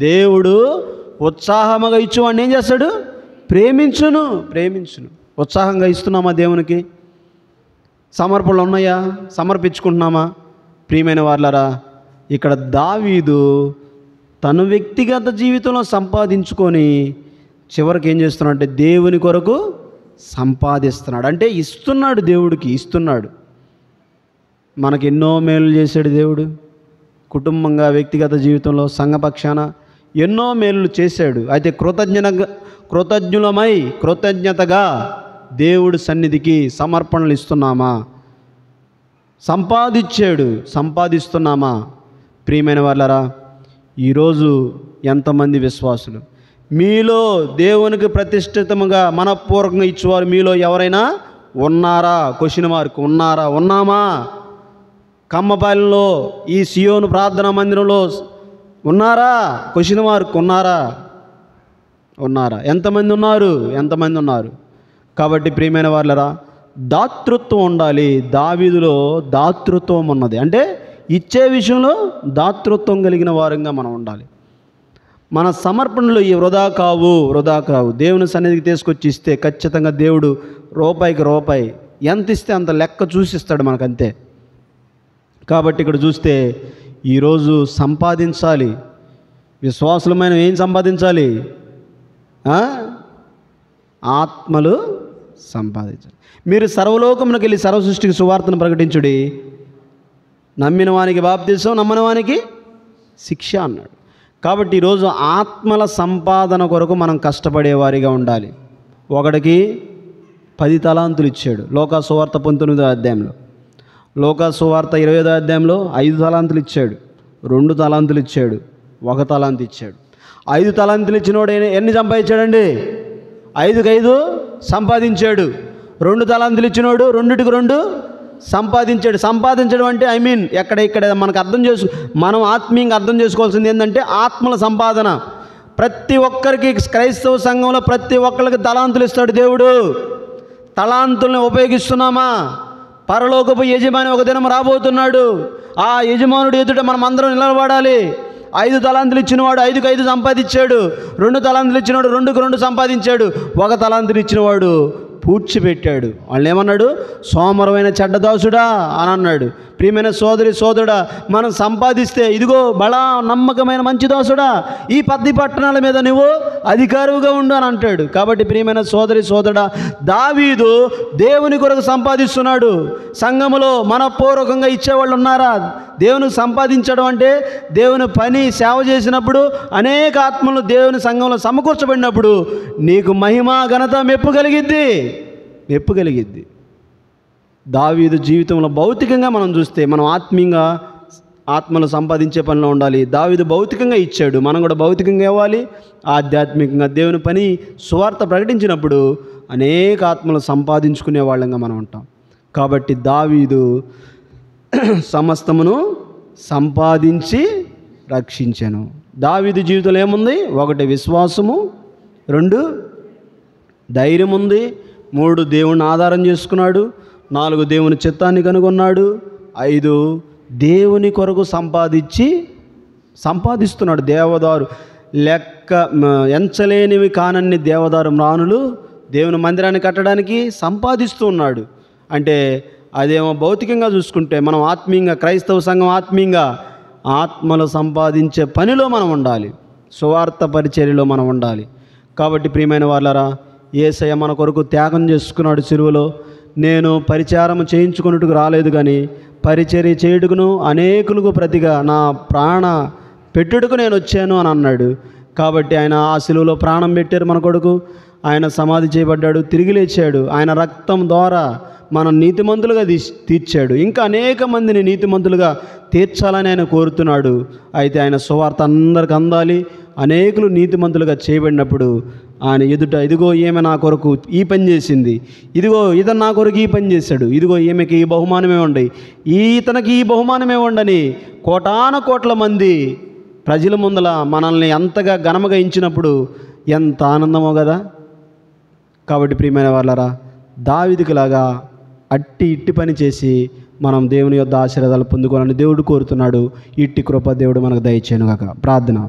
దేవుడు ఉత్సాహముగా ఇచ్చేవాడిని ఏం చేస్తాడు? ప్రేమించును. ఉత్సాహంగా ఇస్తున్నామా దేవునికి? సమర్పణలు ఉన్నాయా? సమర్పించుకుంటున్నామా? ప్రియమైన వాళ్ళరా, ఇక్కడ దావీదు తను వ్యక్తిగత జీవితంలో సంపాదించుకొని చివరికి ఏం చేస్తున్నాడు అంటే దేవుని కొరకు సంపాదిస్తున్నాడు. అంటే ఇస్తున్నాడు, దేవుడికి ఇస్తున్నాడు. మనకు ఎన్నో మేలు చేశాడు దేవుడు. కుటుంబంగా, వ్యక్తిగత జీవితంలో, సంఘపక్షాన ఎన్నో మేలు చేశాడు. అయితే కృతజ్ఞతగా దేవుడి సన్నిధికి సమర్పణలు ఇస్తున్నామా? సంపాదిస్తున్నామా? ప్రియమైన వాళ్ళరా, ఈరోజు ఎంతమంది విశ్వాసులు మీలో దేవునికి ప్రతిష్ఠితముగా మనపూర్వకంగా ఇచ్చేవారు మీలో ఎవరైనా ఉన్నారా? Question mark. ఉన్నామా? కమ్మపాలెంలో ఈ సియోను ప్రార్థనా మందిరంలో ఉన్నారా? Question mark. ఉన్నారా? ఎంతమంది ఉన్నారు? కాబట్టి ప్రియమైన వాళ్ళరా, దాతృత్వం ఉండాలి. దావీదులో దాతృత్వం ఉన్నది. అంటే ఇచ్చే విషయంలో దాతృత్వం కలిగిన వారంగా మనం ఉండాలి. మన సమర్పణలు వృధా కావు. దేవుని సన్నిధికి తీసుకొచ్చి ఇస్తే ఖచ్చితంగా దేవుడు రూపాయికి రూపాయి ఎంత ఇస్తే అంత లెక్క చూసిస్తాడు మనకంతే. కాబట్టి ఇక్కడ చూస్తే ఈరోజు సంపాదించాలి. విశ్వాసులమైన ఏం సంపాదించాలి? ఆత్మలు సంపాదించాలి. మీరు సర్వలోకమునకు వెళ్ళి సర్వసృష్టికి సువార్తను ప్రకటించుడి. నమ్మిన వానికి బాప్తిసం, నమ్మని వానికి శిక్ష అన్నాడు. కాబట్టి ఈరోజు ఆత్మల సంపాదన కొరకు మనం కష్టపడేవారిగా ఉండాలి. ఒకడికి 10 తలాంతులు ఇచ్చాడు లోకా సువార్త 19వ అధ్యాయంలో. లోకా సువార్త 20వ అధ్యాయంలో 5 తలాంతులు ఇచ్చాడు, 2 తలాంతులు ఇచ్చాడు, 1 తలాంతు ఇచ్చాడు. 5 తలాంతులు ఇచ్చినోడు ఎన్ని సంపాదించాడండి? 5కి 5 సంపాదించాడు. 2 తలాంతులు ఇచ్చినోడు 2కి 2 సంపాదించాడు. సంపాదించడం అంటే ఇక్కడ మనం ఆత్మీయంగా అర్థం చేసుకోవాల్సింది ఏంటంటే ఆత్మల సంపాదన. ప్రతి ఒక్కరికి క్రైస్తవ సంఘంలో ప్రతి ఒక్కరికి తలాంతులు ఇస్తాడు దేవుడు. తలాంతుల్ని ఉపయోగిస్తున్నామా? పరలోకపు యజమాని ఒక దినం రాబోతున్నాడు. ఆ యజమానుడు ఎదుట మనం అందరం నిలబడాలి. 5 తలాంతులు ఇచ్చినవాడు 5కి 5 సంపాదించాడు. 2 తలాంతులు ఇచ్చినవాడు 2కి 2 సంపాదించాడు. 1 తలాంతులు ఇచ్చినవాడు పూడ్చిపెట్టాడు. వాళ్ళు ఏమన్నాడు? సోమరమైన చెడ్డదాసుడా అని అన్నాడు. ప్రియమైన సోదరుడా, మనం సంపాదిస్తే ఇదిగో బలా నమ్మకమైన మంచి దాసుడా, ఈ 10 పట్టణాల మీద నువ్వు అధికారుగా ఉండు అని అంటాడు. కాబట్టి ప్రియమైన సోదరుడా, దావీదు దేవుని కొరకు సంపాదిస్తున్నాడు. సంఘములో మనపూర్వకంగా ఇచ్చేవాళ్ళు ఉన్నారా? దేవునికి సంపాదించడం అంటే దేవుని పని సేవ చేసినప్పుడు అనేక ఆత్మలు దేవుని సంఘంలో సమకూర్చబడినప్పుడు నీకు మహిమ ఘనత మెప్పు కలిగిద్ది. దావీదు జీవితంలో భౌతికంగా మనం చూస్తే మనం ఆత్మీయంగా ఆత్మలు సంపాదించే పనిలో ఉండాలి. దావీదు భౌతికంగా ఇచ్చాడు, మనం కూడా భౌతికంగా ఇవ్వాలి. ఆధ్యాత్మికంగా దేవుని పని సువార్త ప్రకటించినప్పుడు అనేక ఆత్మలు సంపాదించుకునే వాళ్ళంగా మనం ఉంటాం. కాబట్టి దావీదు సమస్తమును సంపాదించి రక్షించాను. దావీదు జీవితంలో ఏముంది? 1 విశ్వాసము, 2 ధైర్యం ఉంది, 3 దేవుని ఆధారం చేసుకున్నాడు, 4 దేవుని చిత్తాన్ని కనుగొన్నాడు, 5 దేవుని కొరకు సంపాదిస్తున్నాడు. దేవదారు లెక్క ఎంచలేనివి కానన్ని దేవదారు మ్రానులు దేవుని మందిరాన్ని కట్టడానికి సంపాదిస్తూ ఉన్నాడు. అంటే అదేమో భౌతికంగా చూసుకుంటే, మనం ఆత్మీయంగా క్రైస్తవ సంఘం ఆత్మీయంగా ఆత్మలు సంపాదించే పనిలో మనం ఉండాలి, సువార్త పరిచర్యలో మనం ఉండాలి. కాబట్టి ప్రియమైన వాళ్ళారా, యేసయ్య మన కొరకు త్యాగం చేసుకున్నాడు సిలువలో. నేను పరిచారం చేయించుకున్నట్టుకు రాలేదు కానీ పరిచర్య చేయుటకును అనేకులకు ప్రతిగా నా ప్రాణ పెట్టుటకు నేను వచ్చాను అని అన్నాడు. కాబట్టి ఆయన ఆ సిలువలో ప్రాణం పెట్టారు మన కొరకు. ఆయన సమాధి చేయబడ్డాడు, తిరిగి లేచాడు. ఆయన రక్తం ద్వారా మనం నీతిమంతులుగా తీర్చాడు. ఇంకా అనేక మందిని నీతిమంతులుగా తీర్చాలని ఆయన కోరుతున్నాడు. అయితే ఆయన సువార్త అందరికి అందాలి. అనేకులు నీతిమంతులుగా చేయబడినప్పుడు ఆయన ఎదుట, ఇదిగో ఈమె నా కొరకు ఈ పని చేసింది, ఇదిగో ఇతను నా కొరకు ఈ పని చేశాడు, ఇదిగో ఈమెకి ఈ బహుమానమే ఉండి, ఇతనికి ఈ బహుమానమే ఉండని కోటాన కోట్ల మంది ప్రజల ముందల మనల్ని అంతగా ఘనముగా ఇచ్చినప్పుడు ఎంత ఆనందమో కదా. కాబట్టి ప్రియమైన వాళ్ళారా, దావీదుకులాగా ఇట్టి పని చేసి మనం దేవుని యొద్ద ఆశీర్వాదాలు పొందుకోవాలని దేవుడు కోరుతున్నాడు. ఇట్టి కృప దేవుడు మనకు దయచేయను గాక. ప్రార్థన.